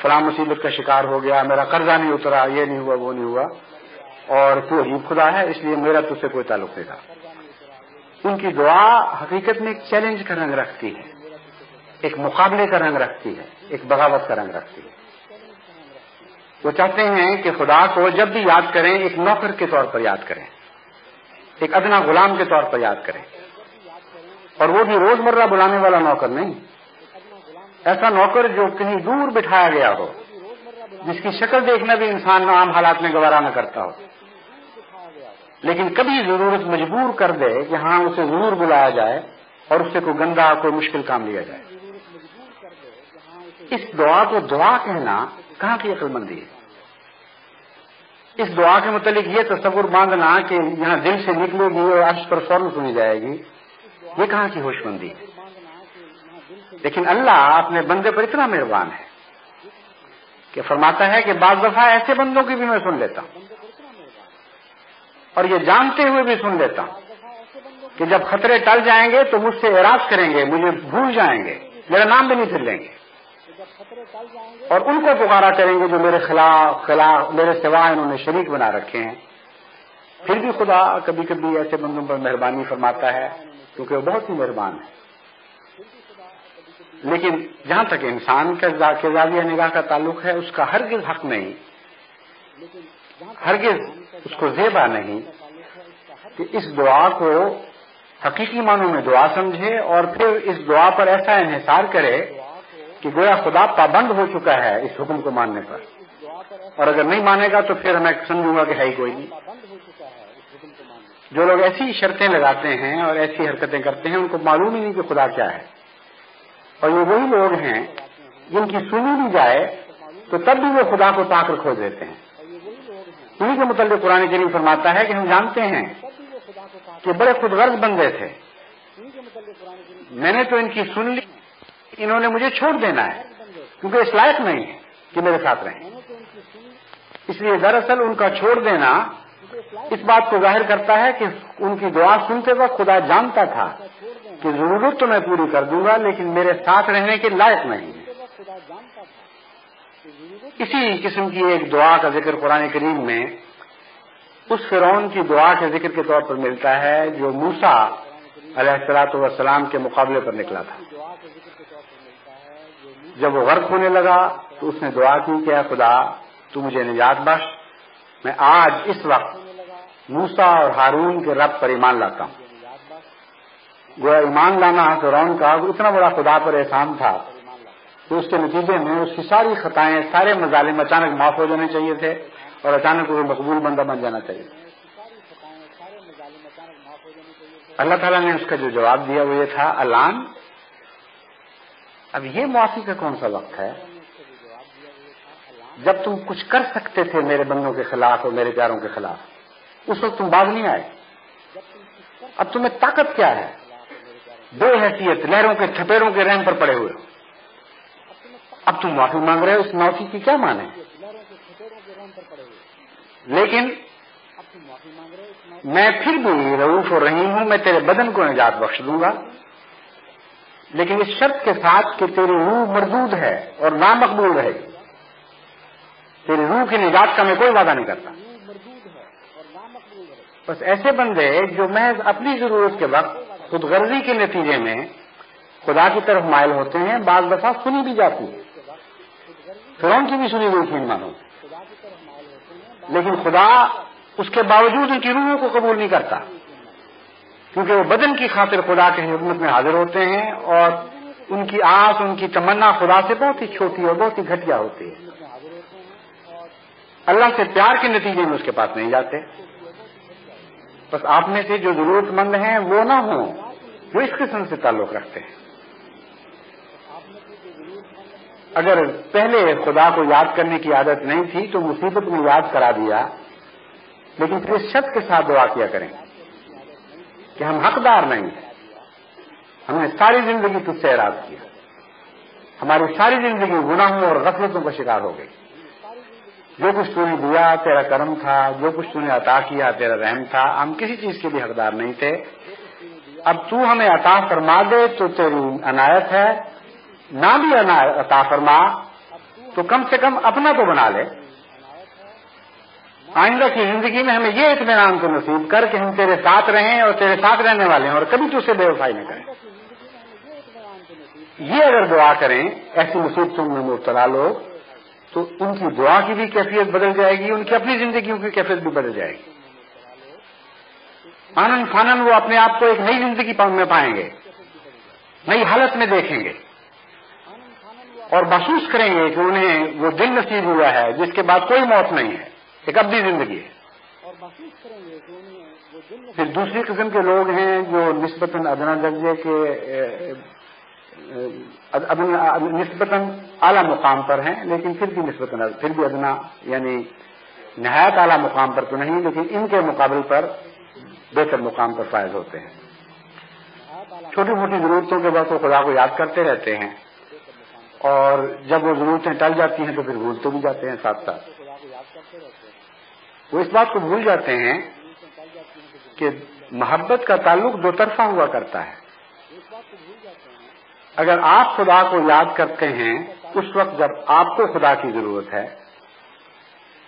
فلاں مصیبت کا شکار ہو گیا، میرا قرضہ نہیں اترا، یہ نہیں ہوا، وہ نہیں ہوا، اور تو عجیب خدا ہے، اس لیے میرا تجھ سے کوئی تعلق نہیں تھا۔ ان کی دعا حقیقت میں ایک چیلنج کا رنگ رکھتی ہے، ایک مقابلے کا رنگ رکھتی ہے، ایک بغاوت کا رنگ رکھتی ہے۔ وہ چاہتے ہیں کہ خدا کو جب بھی یاد کریں ایک نوکر کے طور پر یاد کریں، ایک ادنا غلام کے طور پر یاد کریں، اور وہ بھی روزمرہ بلانے والا نوکر نہیں، ایسا نوکر جو کہیں دور بٹھایا گیا ہو، جس کی شکل دیکھنا بھی انسان عام حالات میں گوارا نہ کرتا ہو، لیکن کبھی ضرورت مجبور کر دے کہ ہاں اسے ضرور بلایا جائے اور اس سے کوئی گندا کوئی مشکل کام لیا جائے۔ اس دعا کو دعا کہنا کہاں کی عقل مندی ہے؟ اس دعا کے متعلق یہ تصور باندھنا کہ یہاں دل سے نکلے گی اور عرش پر فوراً سنی جائے گی، یہ کہاں کی ہوش مندی ہے؟ لیکن اللہ اپنے بندے پر اتنا مہربان ہے، کہ فرماتا ہے کہ بعض دفعہ ایسے بندوں کی بھی میں سن لیتا ہوں اور یہ جانتے ہوئے بھی سن لیتا ہوں کہ جب خطرے ٹل جائیں گے تو مجھ سے اعراض کریں گے، مجھے بھول جائیں گے، میرا نام بھی نہیں پھر لیں گے، اور ان کو پکارا کریں گے جو میرے خلاف میرے سوا انہوں نے شریک بنا رکھے ہیں۔ پھر بھی خدا کبھی کبھی ایسے بندوں پر مہربانی فرماتا ہے کیونکہ وہ بہت ہی مہربان ہے۔ لیکن جہاں تک انسان کے زاویہ نگاہ کا تعلق ہے، اس کا ہرگز حق نہیں، ہرگز اس کو زیبا نہیں کہ اس دعا کو حقیقی معنوں میں دعا سمجھے اور پھر اس دعا پر ایسا انحصار کرے کہ گویا خدا پابند ہو چکا ہے اس حکم کو ماننے پر، اور اگر نہیں مانے گا تو پھر میں سمجھوں گا کہ ہے ہی کوئی نہیں۔ جو لوگ ایسی شرطیں لگاتے ہیں اور ایسی حرکتیں کرتے ہیں ان کو معلوم ہی نہیں کہ خدا کیا ہے، اور یہ وہی لوگ ہیں جن کی سنی بھی جائے تو تب بھی وہ خدا کو پا کر کھو دیتے ہیں۔ انہیں کے متعلق قرآن کریم فرماتا ہے کہ ہم جانتے ہیں کہ بڑے خود غرض بندے تھے، میں نے تو ان کی سن لی، انہوں نے مجھے چھوڑ دینا ہے کیونکہ اس لائق نہیں ہے کہ میرے ساتھ رہیں۔ اس لیے دراصل ان کا چھوڑ دینا اس بات کو ظاہر کرتا ہے کہ ان کی دعا سنتے وقت خدا جانتا تھا کہ ضرورت تو میں پوری کر دوں گا لیکن میرے ساتھ رہنے کے لائق نہیں ہے۔ اسی قسم کی ایک دعا کا ذکر قرآن کریم میں اس فرعون کی دعا کے ذکر کے طور پر ملتا ہے جو موسیٰ علیہ الصلوۃ والسلام کے مقابلے پر نکلا تھا۔ جب وہ غرق ہونے لگا تو اس نے دعا کی کہ اے خدا تو مجھے نجات بخش، میں آج اس وقت موسیٰ اور ہارون کے رب پر ایمان لاتا ہوں۔ گویا ایمان لانا فرعون کا اتنا بڑا خدا پر احسان تھا تو اس کے نتیجے میں اس کی ساری خطائیں، سارے مظالم اچانک معاف ہو جانے چاہیے تھے اور اچانک وہ مقبول بندہ بن جانا چاہیے۔ اللہ تعالیٰ نے اس کا جو جواب دیا وہ یہ تھا الان، اب یہ معافی کا کون سا وقت ہے جب تم کچھ کر سکتے تھے میرے بندوں کے خلاف اور میرے پیاروں کے خلاف، اس وقت تم باز نہیں آئے۔ اب تمہیں طاقت کیا ہے؟ بے حیثیت لہروں کے تھپیڑوں کے رحم پر پڑے ہوئے ہو، اب تم معافی مانگ رہے ہو، اس معافی کی کیا معنی؟ لیکن میں پھر بھی رؤوف اور رحیم ہوں، میں تیرے بدن کو نجات بخش دوں گا، لیکن اس شرط کے ساتھ کہ تیری روح مردود ہے اور نامقبول رہے گی۔ تیری روح کی نجات کا میں کوئی وعدہ نہیں کرتا۔ بس ایسے بندے جو محض اپنی ضرورت کے وقت خود غرضی کے نتیجے میں خدا کی طرف مائل ہوتے ہیں، بعض دفعہ سنی بھی جاتی ہے، فرعون کی بھی سنی گئی تھی ان مانوں، لیکن خدا اس کے باوجود ان کی روحوں کو قبول نہیں کرتا کیونکہ وہ بدن کی خاطر خدا کی خدمت میں حاضر ہوتے ہیں اور ان کی آس، ان کی تمنا خدا سے بہت ہی چھوٹی اور بہت ہی گھٹیا ہوتی ہے۔ اللہ سے پیار کے نتیجے میں اس کے پاس نہیں جاتے۔ بس آپ میں سے جو ضرورت مند ہیں وہ نہ ہوں جو اس قسم سے تعلق رکھتے ہیں۔ اگر پہلے خدا کو یاد کرنے کی عادت نہیں تھی تو مصیبت میں یاد کرا دیا، لیکن پھر اس شرط کے ساتھ دعا کیا کریں کہ ہم حقدار نہیں ہیں، ہم نے ساری زندگی تجھ سے اعراض کیا، ہماری ساری زندگی گناہوں اور غفلتوں کا شکار ہو گئی، جو کچھ تو نے دیا تیرا کرم تھا، جو کچھ تو نے عطا کیا تیرا رحم تھا، ہم کسی چیز کے بھی حقدار نہیں تھے، اب تو ہمیں عطا فرما دے تو تیری عنایت ہے، نہ بھی عطا فرما تو کم سے کم اپنا تو بنا لے، آئندہ کی زندگی میں ہمیں یہ اطمینان کو نصیب کر کہ ہم تیرے ساتھ رہیں اور تیرے ساتھ رہنے والے ہیں اور کبھی تو اسے بے وفائی نہ کریں۔ یہ اگر دعا کریں ایسی مصیبتوں میں مبتلا لوگ تو ان کی دعا کی بھی کیفیت بدل جائے گی، ان کی اپنی زندگیوں کی کیفیت بھی بدل جائے گی۔ آنن فانن وہ اپنے آپ کو ایک نئی زندگی میں پائیں گے، نئی حالت میں دیکھیں گے اور محسوس کریں گے کہ انہیں وہ دن نصیب ہوا ہے جس کے بعد کوئی موت نہیں ہے، ایک ابدی زندگی ہے۔ پھر دوسری قسم کے لوگ ہیں جو نسبتاً ادنا درجے کے نسبتاً اعلیٰ مقام پر ہیں، لیکن پھر بھی ادنا یعنی نہایت اعلیٰ مقام پر تو نہیں، لیکن ان کے مقابل پر بہتر مقام پر فائز ہوتے ہیں۔ چھوٹی موٹی ضرورتوں کے بعد وہ خدا کو یاد کرتے رہتے ہیں اور جب وہ ضرورتیں ٹل جاتی ہیں تو پھر بھولتے بھی جاتے ہیں ساتھ ساتھ. وہ اس بات کو بھول جاتے ہیں کہ محبت کا تعلق دو طرفہ ہوا کرتا ہے. اگر آپ خدا کو یاد کرتے ہیں اس وقت جب آپ کو خدا کی ضرورت ہے،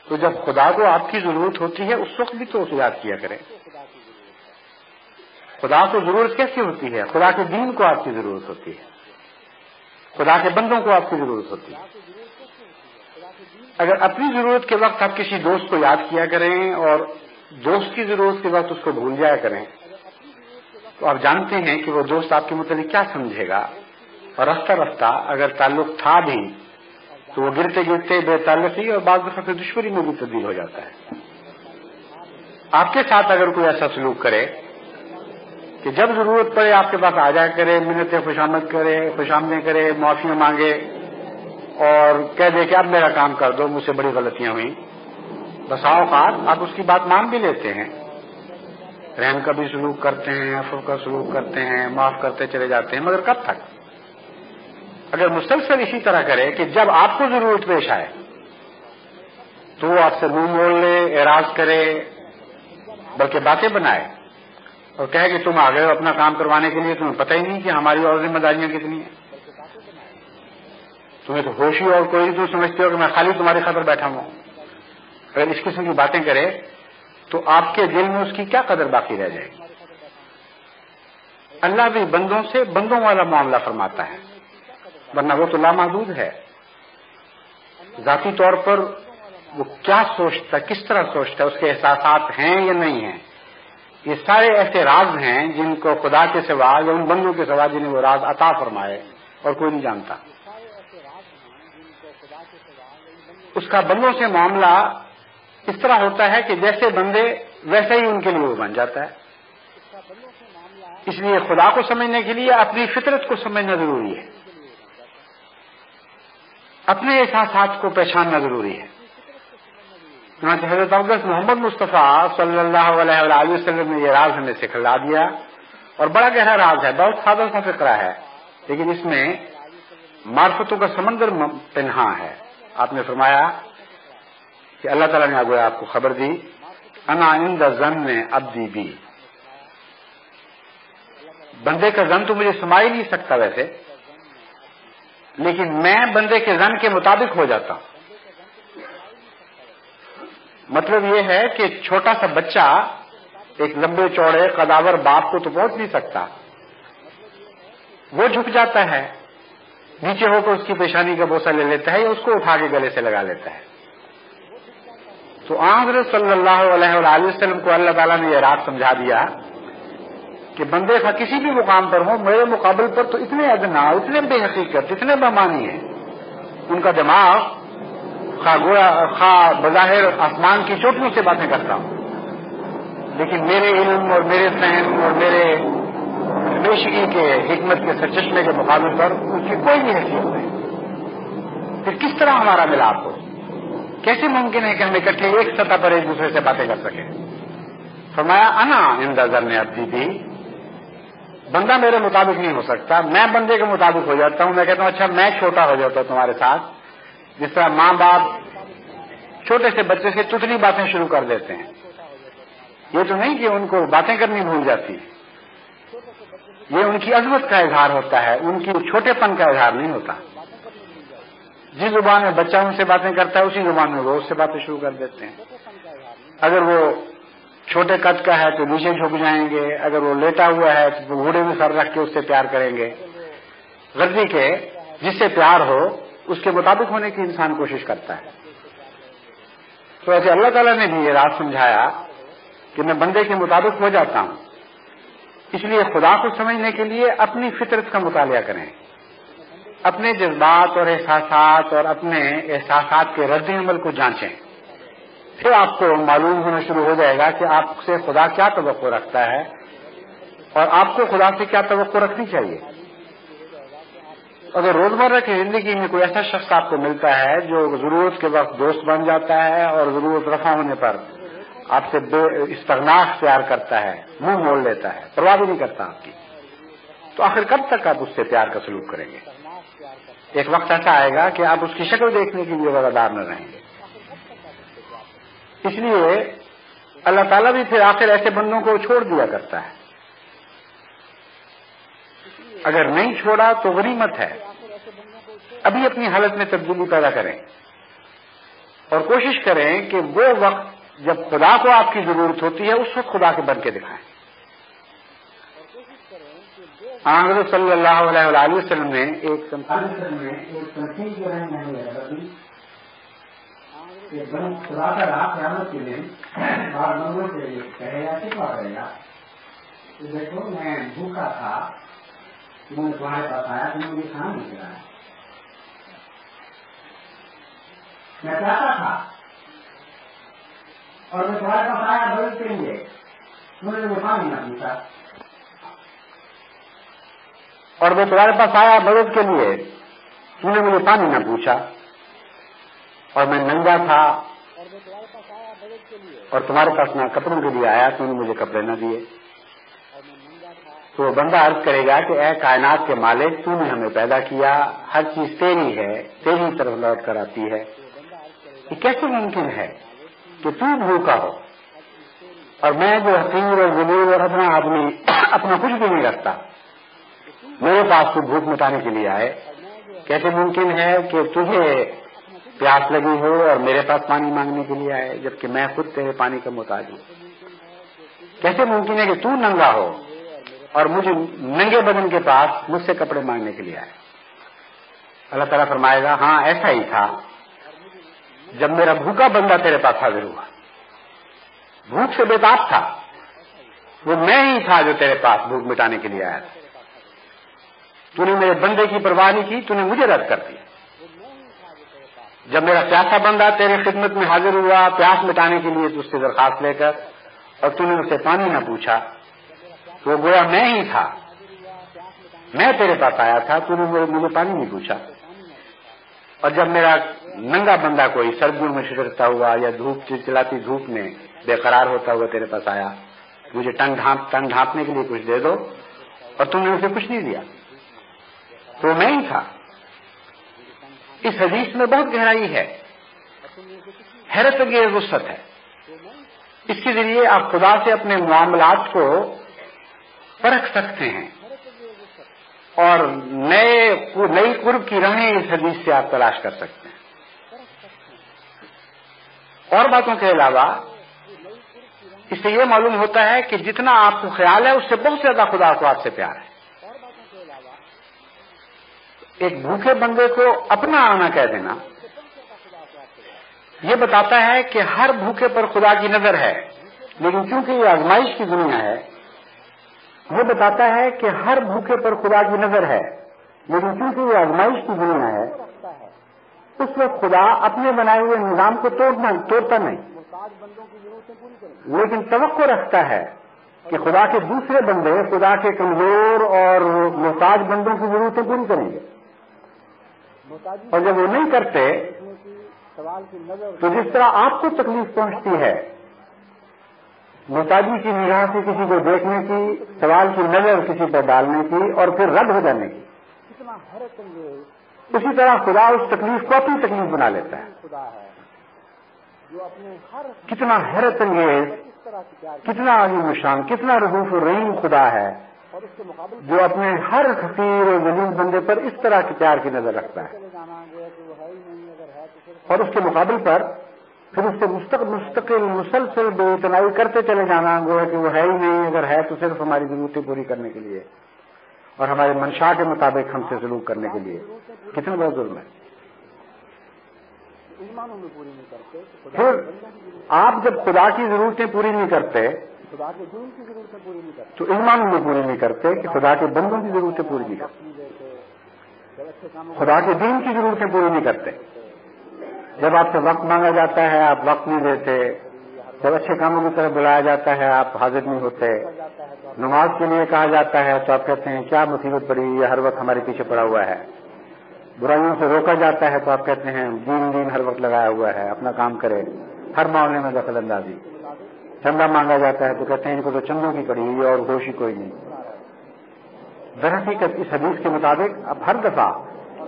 تو جب خدا کو آپ کی ضرورت ہوتی ہے اس وقت بھی تو اسے یاد کیا کریں. خدا کو ضرورت کیسے ہوتی ہے؟ خدا کے دین کو آپ کی ضرورت ہوتی ہے، خدا کے بندوں کو آپ کی ضرورت ہوتی ہے. اگر اپنی ضرورت کے وقت آپ کسی دوست کو یاد کیا کریں اور دوست کی ضرورت کے وقت اس کو بھول جایا کریں، تو آپ جانتے ہیں کہ وہ دوست آپ کے متعلق کیا سمجھے گا. اور رفتہ رفتہ اگر تعلق تھا بھی تو وہ گرتے گرتے بے تعلقی اور بعض دفعہ دشمنی میں بھی تبدیل ہو جاتا ہے. آپ کے ساتھ اگر کوئی ایسا سلوک کرے کہ جب ضرورت پڑے آپ کے پاس آ جایا کرے، منتیں خوشامد کرے، خوشامدیں کرے، معافیاں مانگے اور کہہ دے کہ اب میرا کام کر دو، مجھ سے بڑی غلطیاں ہوئیں، بسا اوقات آپ اس کی بات مان بھی لیتے ہیں، رحم کا بھی سلوک کرتے ہیں، عفو کا سلوک کرتے ہیں، معاف کرتے چلے جاتے ہیں، مگر کب تک؟ اگر مسلسل اسی طرح کرے کہ جب آپ کو ضرورت پیش آئے تو وہ آپ سے منہ موڑ لے، اعراض کرے، بلکہ باتیں بنائے اور کہے کہ تم آ گئے ہو اپنا کام کروانے کے لیے، تمہیں پتہ ہی نہیں کہ ہماری اور ذمہ داریاں کتنی ہیں، تمہیں تو ہوش ہی اور کوئی تم سمجھتے ہو کہ میں خالی تمہاری خاطر بیٹھا ہوں. اگر اس قسم کی باتیں کرے تو آپ کے دل میں اس کی کیا قدر باقی رہ جائے گی؟ اللہ بھی بندوں سے بندوں والا معاملہ فرماتا ہے، ورنہ وہ تو لامحدود ہے. ذاتی طور پر وہ کیا سوچتا ہے، کس طرح سوچتا ہے، اس کے احساسات ہیں یا نہیں ہیں، یہ سارے ایسے راز ہیں جن کو خدا کے سوا یا ان بندوں کے سوا جنہیں وہ راز عطا فرمائے اور کوئی نہیں جانتا. اس کا بندوں سے معاملہ اس طرح ہوتا ہے کہ جیسے بندے ویسے ہی ان کے لیے وہ بن جاتا ہے. اس لیے خدا کو سمجھنے کے لیے اپنی فطرت کو سمجھنا ضروری ہے، اپنے احساسات کو پہچاننا ضروری ہے. چنانچہ حضرت اقدس محمد مصطفیٰ صلی اللہ علیہ وآلہ وسلم نے یہ راز ہمیں سکھلا دیا، اور بڑا گہرا راز ہے، بہت سادہ سا فقرہ ہے، لیکن اس میں معرفتوں کا سمندر پنہاں ہے. آپ نے فرمایا کہ اللہ تعالیٰ نے آگے آپ کو خبر دی، انا عند ظن عبدی بی. بندے کا ظن تو مجھے سما ہی نہیں سکتا ویسے، لیکن میں بندے کے ظن کے مطابق ہو جاتا ہوں. مطلب یہ ہے کہ چھوٹا سا بچہ ایک لمبے چوڑے قداور باپ کو تو پہنچ نہیں سکتا، وہ جھک جاتا ہے، نیچے ہو کر اس کی پیشانی کا بوسہ لے لیتا ہے یا اس کو اٹھا کے گلے سے لگا لیتا ہے. تو حضرت صلی اللہ علیہ وآلہ وسلم کو اللہ تعالیٰ نے یہ راز سمجھا دیا کہ بندے کا کسی بھی مقام پر ہو، میرے مقابل پر تو اتنے ادنا، اتنے بے حقیقت، اتنے بامانی ہیں، ان کا دماغ خواہ بظاہر آسمان کی چوٹیوں سے باتیں کرتا ہوں، لیکن میرے علم اور میرے فہم اور میرے ہمیشگی کے حکمت کے سرچشمے کے مقابل پر اس کی کوئی بھی حیثیت نہیں. پھر کس طرح ہمارا ملاپ ہو؟ کیسے ممکن ہے کہ ہم اکٹھے ایک سطح پر ایک دوسرے سے باتیں کر سکیں؟ فرمایا انا عند ظن عبدی بی. بندہ میرے مطابق نہیں ہو سکتا، میں بندے کے مطابق ہو جاتا ہوں. میں کہتا ہوں اچھا میں چھوٹا ہو جاتا ہوں تمہارے ساتھ، جس طرح ماں باپ چھوٹے سے بچے سے چتلی باتیں شروع کر دیتے ہیں. یہ تو نہیں کہ ان کو باتیں کرنی بھول جاتی، یہ ان کی عظمت کا اظہار ہوتا ہے، ان کی چھوٹے پن کا اظہار نہیں ہوتا. جس زبان میں بچہ ان سے باتیں کرتا ہے اسی زبان میں وہ اس سے باتیں شروع کر دیتے ہیں. اگر وہ چھوٹے قد کا ہے تو نیچے جھک جائیں گے، اگر وہ لیٹا ہوا ہے تو گھوڑے میں سر رکھ کے اس سے پیار کریں گے. غرضی کے جس سے پیار ہو اس کے مطابق ہونے کی انسان کوشش کرتا ہے. تو ایسے اللہ تعالیٰ نے بھی یہ راز سمجھایا کہ میں بندے کے مطابق ہو جاتا ہوں. اس لیے خدا کو سمجھنے کے لیے اپنی فطرت کا مطالعہ کریں، اپنے جذبات اور احساسات اور اپنے احساسات کے رد عمل کو جانچیں. پھر آپ کو معلوم ہونا شروع ہو جائے گا کہ آپ سے خدا کیا توقع رکھتا ہے اور آپ کو خدا سے کیا توقع رکھنی چاہیے. اگر روزمرہ کی زندگی میں کوئی ایسا شخص آپ کو ملتا ہے جو ضرورت کے وقت دوست بن جاتا ہے اور ضرورت رفع ہونے پر آپ سے استغنا اختیار کرتا ہے، منہ موڑ لیتا ہے، پرواہ بھی نہیں کرتا آپ کی، تو آخر کب تک آپ اس سے پیار کا سلوک کریں گے؟ ایک وقت ایسا آئے گا کہ آپ اس کی شکل دیکھنے کے لیے وفادار نہ رہیں گے. اس لیے اللہ تعالیٰ بھی پھر آخر ایسے بندوں کو چھوڑ دیا کرتا ہے. اگر نہیں چھوڑا تو غنیمت ہے. ابھی اپنی حالت میں تبدیلی پیدا کریں اور کوشش کریں کہ وہ وقت جب خدا کو آپ کی ضرورت ہوتی ہے اس وقت خدا کے بن کے دکھائیں. حضرت صلی اللہ علیہ وآلہ وسلم نے ایک تنقید خدا کا راہ قیامت کے دن بعض لوگوں سے کہے گا شکوا کرے گا کہ دیکھو میں بھوکا تھا، تم نے تمہارے پاس آیا، تم نے مجھے کھانا نہیں کھلایا. میں پیاسا تھا اور میں تمہارے پاس آیا مدد کے لیے، تم نے مجھے پانی نہ پوچھا. اور میں تمہارے پاس آیا مدد کے لیے، تم نے مجھے پانی نہ پوچھا. اور میں ننگا تھا اور تمہارے پاس نہ کپڑوں کے لیے آیا، تم نے مجھے کپڑے نہ دیے. تو بندہ عرض کرے گا کہ اے کائنات کے مالک، تو نے ہمیں پیدا کیا، ہر چیز تیری ہے، تیری طرف لوٹ کر آتی ہے. یہ کیسے ممکن ہے کہ تو بھوکا ہو اور میں جو حقیر اور ذلیل اور اپنا آدمی اپنا کچھ بھی نہیں رکھتا، میرے پاس تو بھوک مٹانے کے لیے آئے؟ کیسے ممکن ہے کہ تجھے پیاس لگی ہو اور میرے پاس پانی مانگنے کے لیے آئے جبکہ میں خود تیرے پانی کا محتاج ہوں؟ کیسے ممکن ہے کہ تو ننگا ہو اور مجھے ننگے بدن کے پاس مجھ سے کپڑے مانگنے کے لیے آئے؟ اللہ تعالیٰ فرمائے گا ہاں ایسا ہی تھا جب میرا بھوکا بندہ تیرے پاس حاضر ہوا. بھوک سے بےتاب تھا، وہ میں ہی تھا جو تیرے پاس بھوک مٹانے کے لیے آیا تھا. تو نے میرے بندے کی پرواہ نہیں کی، تو نے مجھے رد کر دیا. جب میرا پیاسا بندہ تیرے خدمت میں حاضر ہوا پیاس مٹانے کے لیے تو اس سے درخواست لے کر، اور تو نے اسے پانی نہ پوچھا، تو گویا میں ہی تھا، میں تیرے پاس آیا تھا، تو نے مجھے پانی نہیں پوچھا. اور جب میرا ننگا بندہ کوئی سردیوں میں شکرتا ہوا یا دھوپ چلاتی دھوپ میں بے قرار ہوتا ہوا تیرے پاس آیا، مجھے ٹنگ ڈھانپنے کے لیے کچھ دے دو، اور تم نے اسے کچھ نہیں دیا، تو میں ہی تھا. اس حدیث میں بہت گہرائی ہے، حیرت انگیز وسعت ہے. اس کے ذریعے آپ خدا سے اپنے معاملات کو پرکھ سکتے ہیں اور نئی قرب کی راہیں اس حدیث سے آپ تلاش کر سکتے ہیں. اور باتوں کے علاوہ اس سے یہ معلوم ہوتا ہے کہ جتنا آپ کو خیال ہے اس سے بہت زیادہ خدا کو آپ سے پیار ہے. ایک بھوکے بندے کو اپنا آنا کہہ دینا یہ بتاتا ہے کہ ہر بھوکے پر خدا کی نظر ہے، لیکن چونکہ یہ آزمائش کی دنیا ہے، یہ بتاتا ہے کہ ہر بھوکے پر خدا کی نظر ہے، لیکن چونکہ یہ آزمائش کی دنیا ہے، اس وقت خدا اپنے بنائے ہوئے نظام کو توڑتا نہیں، لیکن توقع رکھتا ہے کہ خدا کے دوسرے بندے خدا کے کمزور اور محتاج بندوں کی ضرورتیں پوری کریں گے. اور جب وہ نہیں کرتے تو جس طرح آپ کو تکلیف پہنچتی ہے محتاجی کی نگاہ سے کسی کو دیکھنے کی، سوال کی نظر کسی پر ڈالنے کی اور پھر رد ہو جانے کی، اسی طرح خدا اس تکلیف کو اپنی تکلیف بنا لیتا ہے. کتنا حیرت انگیز، کتنا عظیم الشان، کتنا رؤوف الرحیم خدا ہے جو اپنے ہر حقیر اور ذلیل بندے پر اس طرح کے پیار کی نظر رکھتا ہے، اور اس کے مقابل پر پھر اس سے مستقل مسلسل بے اتنائی کرتے چلے جانا گویا کہ وہ ہے ہی نہیں، اگر ہے تو صرف ہماری ضرورتیں پوری کرنے کے لیے اور ہمارے منشا کے مطابق ہم سے سلوک کرنے کے لیے. کتنا بڑا ظلم ہے. پھر آپ جب خدا کی ضرورتیں پوری نہیں کرتے تو ایمان میں پوری نہیں کرتے کہ خدا کے بندوں کی ضرورتیں پوری نہیں کرتے، خدا کے دین کی ضرورتیں پوری نہیں کرتے. جب آپ سے وقت مانگا جاتا ہے آپ وقت نہیں دیتے، جب اچھے کاموں کی طرف بلایا جاتا ہے آپ حاضر نہیں ہوتے، نماز کے لیے کہا جاتا ہے تو آپ کہتے ہیں کیا مصیبت پڑی، یہ ہر وقت ہمارے پیچھے پڑا ہوا ہے. برائیوں سے روکا جاتا ہے تو آپ کہتے ہیں دین ہر وقت لگایا ہوا ہے، اپنا کام کرے، ہر معاملے میں دخل اندازی. چندہ مانگا جاتا ہے تو کہتے ہیں ان کو تو چندوں کی پڑی ہوئی اور ہوش ہی کوئی نہیں. درحقیقت اس حدیث کے مطابق اب ہر دفعہ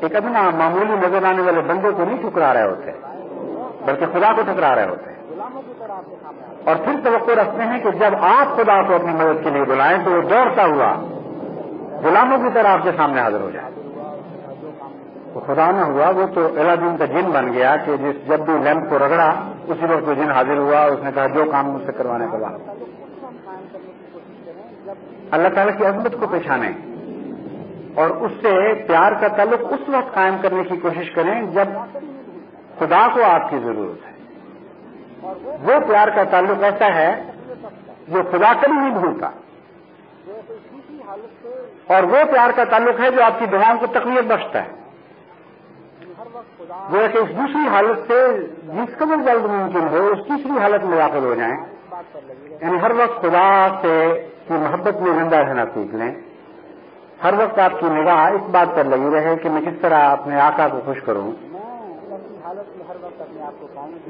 ایک ادنا معمولی نظر آنے والے بندے کو نہیں ٹھکرا رہے ہوتے بلکہ خدا کو ٹھکرا رہے ہوتے ہیں، اور پھر توقع رکھتے ہیں کہ جب آپ خدا کو اپنی مدد کے لیے بلائیں تو وہ دوڑتا ہوا غلاموں کی طرح آپ کے سامنے حاضر ہو جائے۔ وہ خدا نہ ہوا، وہ تو الہ کا جن بن گیا کہ جب بھی لیمپ کو رگڑا اسی وقت وہ جن حاضر ہوا، اس نے کہا جو کام مجھ سے کروانے کا بعد۔ اللہ تعالیٰ کی عظمت کو پہچانیں اور اس سے پیار کا تعلق اس وقت قائم کرنے کی کوشش کریں جب خدا کو آپ کی ضرورت ہے۔ وہ پیار کا تعلق ایسا ہے جو خدا کبھی نہیں بھولتا، اور وہ پیار کا تعلق ہے جو آپ کی دعاؤں کو تقویت بخشتا ہے۔ وہ کہ اس دوسری حالت سے جس قدر جلد ممکن ہو اس تیسری حالت میں داخل ہو جائیں، یعنی ہر وقت خدا سے کی محبت میں زندہ رہنا سیکھ لیں۔ ہر وقت آپ کی نگاہ اس بات پر لگی رہے کہ میں کس طرح اپنے آقا کو خوش کروں،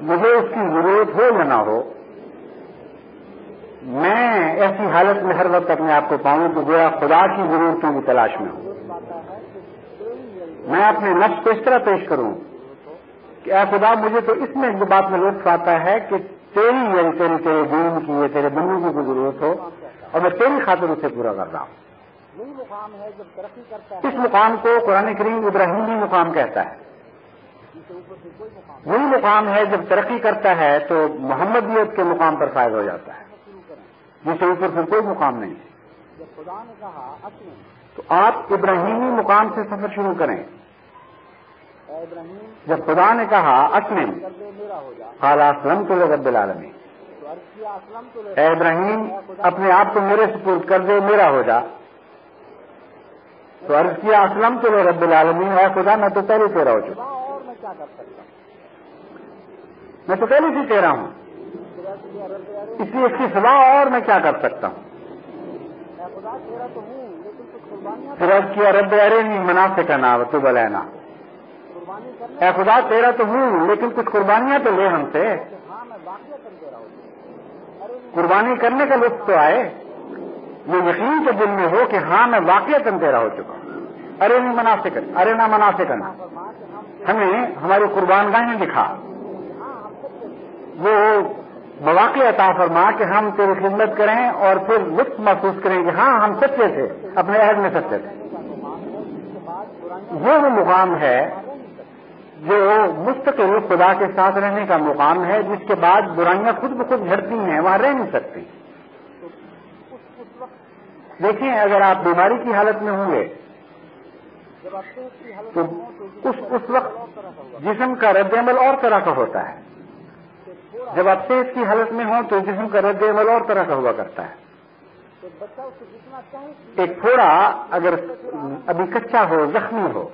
مجھے اس کی ضرورت ہو یا نہ ہو، میں ایسی حالت میں ہر وقت اپنے آپ کو پاؤں تو گویا خدا کی ضرورتوں کی تلاش میں ہوں۔ میں اپنے نفس کو اس طرح پیش کروں کہ اے خدا مجھے تو اس میں بات میں لطف آتا ہے کہ تیری تیرے دین کی یا تیرے بندوں کی ضرورت ہو اور میں تیری خاطر اسے پورا کر رہا ہوں۔ اس مقام کو قرآن کریم ابراہیمی مقام کہتا ہے۔ وہی مقام ہے جب ترقی کرتا ہے تو محمدیت کے مقام پر فائز ہو جاتا ہے، جس سے اوپر پھر کوئی مقام نہیں ہے۔ تو آپ ابراہیمی مقام سے سفر شروع کریں۔ جب خدا نے کہا اسلم قال اسلمت لرب العالمین، اے ابراہیم اپنے آپ کو میرے سپرد کر دے، میرا ہو جا، تو عرض کیا اسلمت لرب العالمین، اے خدا میں تو پہلے تیرا ہو چکا، میں تو پہلے سے تیرا ہوں، اس لیے اس کی سوا اور میں کیا کر سکتا ہوں۔ پھر عرض کیا رب ارنی مناسکنا وتب علینا، اے خدا تیرا تو ہوں لیکن کچھ قربانیاں تو لے ہم سے، قربانی کرنے کا لطف تو آئے، یہ یقین کے دل میں ہو کہ ہاں میں واقعتاً تیرا ہو چکا ہوں۔ ارنی مناسکنا، ارنا مناسکنا، ہمیں ہماری قربان گاہیں دکھا، وہ مواقع عطا فرما کہ ہم تیری خدمت کریں اور پھر لطف محسوس کریں کہ ہاں ہم سچے تھے، اپنے عہد میں سچے تھے۔ وہ مقام ہے جو مستقل خدا کے ساتھ رہنے کا مقام ہے، جس کے بعد برائیاں خود بخود جھڑتی ہیں، وہاں رہ نہیں سکتی۔ دیکھیں اگر آپ بیماری کی حالت میں ہوں گے تو اس وقت جسم کا رد عمل اور طرح کا ہوتا ہے، جب آپ صحت کی حالت میں ہوں تو جسم کا رد عمل اور طرح کا ہوا کرتا ہے۔ ایک پھوڑا اگر ابھی کچا ہو، زخمی ہو،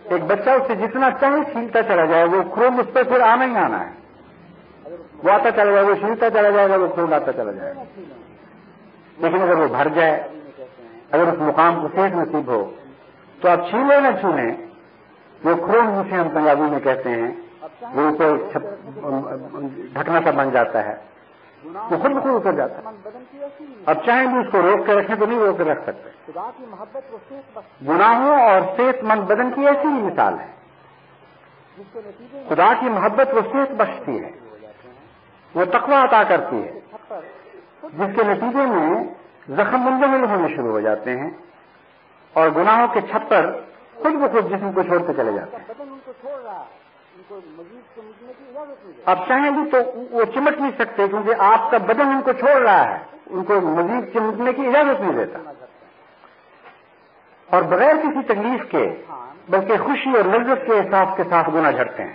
ایک بچہ اسے جتنا چاہے چھیلتا چلا جائے، وہ خون اس پہ پھر آنا ہی آنا ہے، وہ آتا چلا جائے، وہ چھیلتا چلا جائے گا، وہ خون آتا چلا جائے گا۔ لیکن اگر وہ بھر جائے، اگر اس مقام کو صحت نصیب ہو تو آپ چھیلیں نہ چھولیں، وہ خون جسے ہم پنجابی میں کہتے ہیں، وہ اوپر ڈھکنا سا بن جاتا ہے، وہ خود بخود اتر جاتا ہے۔ اب چاہیں بھی اس کو روک کے رکھیں تو نہیں روک کے رکھ سکتے۔ گناہوں اور صحت مند بدن کی ایسی ہی مثال ہے۔ خدا کی محبت وہ صحت بخشتی ہے، وہ تقویٰ عطا کرتی ہے، جس کے نتیجے میں زخم منجمد ہونے شروع ہو جاتے ہیں اور گناہوں کے چھپر خود بخود جسم کو چھوڑتے چلے جاتے ہیں۔ اب چاہیں بھی تو وہ چمٹ نہیں سکتے کیونکہ آپ کا بدن ان کو چھوڑ رہا ہے، ان کو مزید چمٹنے کی اجازت نہیں دیتا، اور بغیر کسی تکلیف کے بلکہ خوشی اور لذت کے احساس کے ساتھ گناہ جھڑتے ہیں۔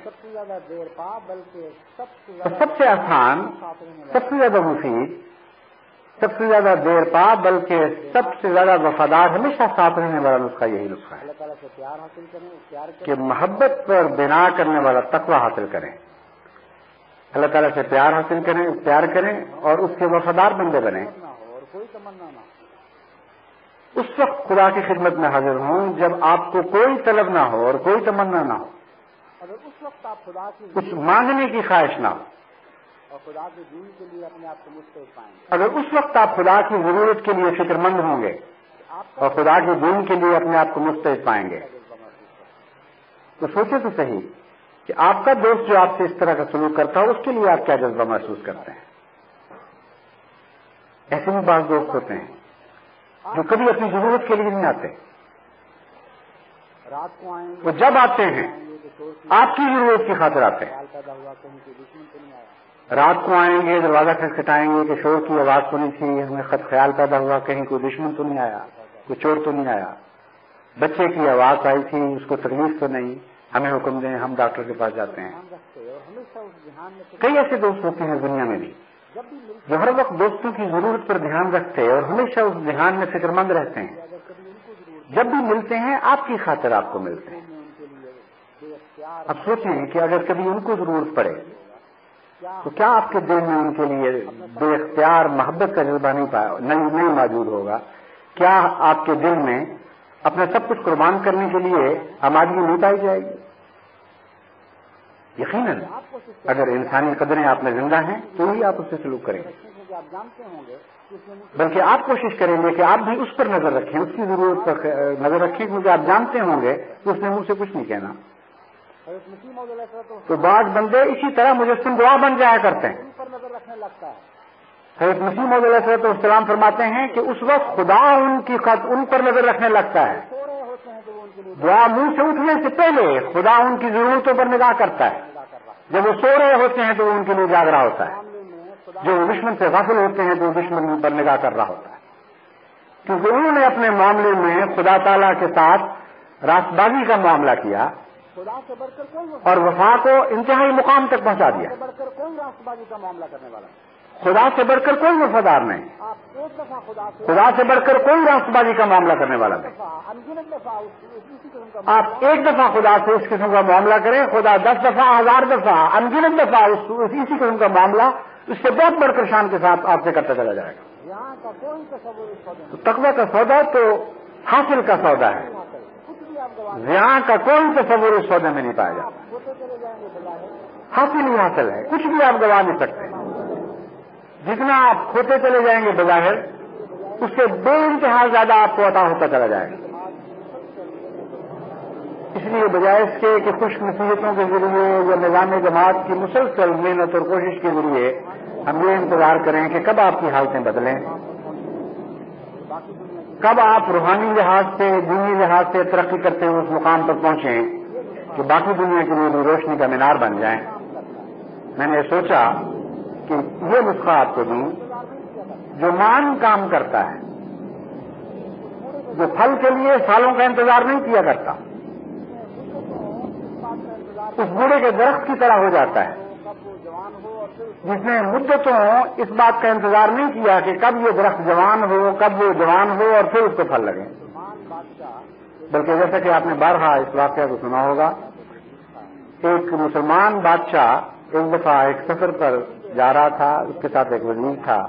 تو سب سے آسان، سب سے زیادہ مفید، سب سے زیادہ دیر پا بلکہ سب سے زیادہ وفادار ہمیشہ ساتھ رہنے والا نسخہ یہی نسخہ ہے کہ محبت پر بنا کرنے والا تقویٰ حاصل کریں، اللہ تعالیٰ سے پیار حاصل کریں، پیار کریں اور اس کے وفادار بندے بنیں۔ اس وقت خدا کی خدمت میں حاضر ہوں جب آپ کو کوئی طلب نہ ہو اور کوئی تمنا نہ ہو، کچھ مانگنے کی خواہش نہ ہو، اور خدا کے دین کے لیے اپنے آپ کو مستعد پائیں گے۔ اگر اس وقت آپ خدا کی ضرورت کے لیے فکر مند ہوں گے، اور خدا کے دین کے لیے اپنے آپ کو مستعد پائیں گے. تو سوچے تو صحیح کہ آپ کا دوست جو آپ سے اس طرح کا سلوک کرتا ہو اس کے لیے آپ کیا جذبہ محسوس کرتے ہیں. ایسے بھی بعض دوست ہوتے ہیں جو کبھی اپنی ضرورت کے لیے نہیں آتے. وہ جب آتے ہیں آپ کی ضرورت کی خاطر آتے ہیں. رات کو آئیں گے, دروازہ کھٹکھٹائیں گے کہ شور کی آواز سنی تھی, ہمیں خط خیال پیدا ہوا کہیں کوئی دشمن تو نہیں آیا, کوئی چور تو نہیں آیا, بچے کی آواز آئی تھی اس کو تکلیف تو نہیں, ہمیں حکم دیں, ہم ڈاکٹر کے پاس جاتے ہیں. کئی ایسے دوست ہوتے ہیں دنیا میں بھی جو ہر وقت دوستوں کی ضرورت پر دھیان رکھتے اور ہمیشہ اس دھیان میں فکر مند رہتے ہیں. جب بھی ملتے ہیں آپ کی خاطر آپ کو ملتے ہیں. اب سوچیں کہ اگر کبھی ان کو ضرورت پڑے تو کیا آپ کے دل میں ان کے لیے بے اختیار محبت کا جذبہ نہیں موجود ہوگا؟ کیا آپ کے دل میں اپنا سب کچھ قربان کرنے کے لیے آمادگی نہیں پائی جائے گی؟ یقیناً اگر انسانی قدریں آپ میں زندہ ہیں تو ہی آپ اس سے سلوک کریں گے. بلکہ آپ کوشش کریں گے کہ آپ بھی اس پر نظر رکھیں, اس کی ضرورت پر نظر رکھیں, کیونکہ آپ جانتے ہوں گے کہ اس نے مجھ سے کچھ نہیں کہنا. تو بعض بندے اسی طرح مجسم دعا بن جایا کرتے ہیں. حضرت مسیح موعود علیہ السلام فرماتے ہیں کہ اس وقت خدا ان پر نظر رکھنے لگتا ہے. دعا منہ سے اٹھنے سے پہلے خدا ان کی ضرورتوں پر نگاہ کرتا ہے. جب وہ سو رہے ہوتے ہیں تو وہ ان کے لیے جاگ رہا ہوتا ہے. جو دشمن سے غافل ہوتے ہیں تو وہ دشمن پر نگاہ کر رہا ہوتا ہے, کیونکہ انہوں نے اپنے معاملے میں خدا تعالیٰ کے ساتھ راست بازی کا معاملہ کیا اور وفا کو انتہائی مقام تک پہنچا دیا. خدا سے بڑھ کر کوئی وفادار نہیں, خدا سے بڑھ کر کوئی راست بازی کا معاملہ کرنے والا نہیں. آپ ایک دفعہ خدا سے اس قسم کا معاملہ کریں, خدا 10 دفعہ 1000 دفعہ انگنت دفعہ اسی قسم کا معاملہ اس سے بہت بڑھ کر شان کے ساتھ آپ سے کرتا چلا جائے گا. تقویٰ کا سودا تو حاصل کا سودا ہے, یہاں کا کوئی تصور اس سودے میں نہیں پایا جاتا. حاصل ہی حاصل ہے, کچھ بھی آپ گوا نہیں سکتے. جتنا آپ کھوتے چلے جائیں گے بظاہر اس سے بے انتہا زیادہ آپ کو عطا ہوتا چلا جائے گا. اس لیے بجائے اس کے کہ خوش نصیحتوں کے ذریعے یا نظام جماعت کی مسلسل محنت اور کوشش کے ذریعے ہم یہ انتظار کریں کہ کب آپ کی حالتیں بدلیں, کب آپ روحانی لحاظ سے دینی لحاظ سے ترقی کرتے ہوئے اس مقام پر پہنچیں کہ باقی دنیا کے لیے بھی روشنی کا مینار بن جائیں. میں نے سوچا کہ یہ نسخہ آپ کو دوں جو مان کام کرتا ہے, جو پھل کے لیے سالوں کا انتظار نہیں کیا کرتا, اس بوڑھے کے درخت کی طرح ہو جاتا ہے جس نے مدتوں اس بات کا انتظار نہیں کیا کہ کب یہ درخت جوان ہو, کب وہ جوان ہو اور پھر اس کو پھل لگے. بلکہ جیسا کہ آپ نے بارہا اس واقعہ کو سنا ہوگا, ایک مسلمان بادشاہ ایک دفعہ ایک سفر پر جا رہا تھا, اس کے ساتھ ایک وزیر تھا,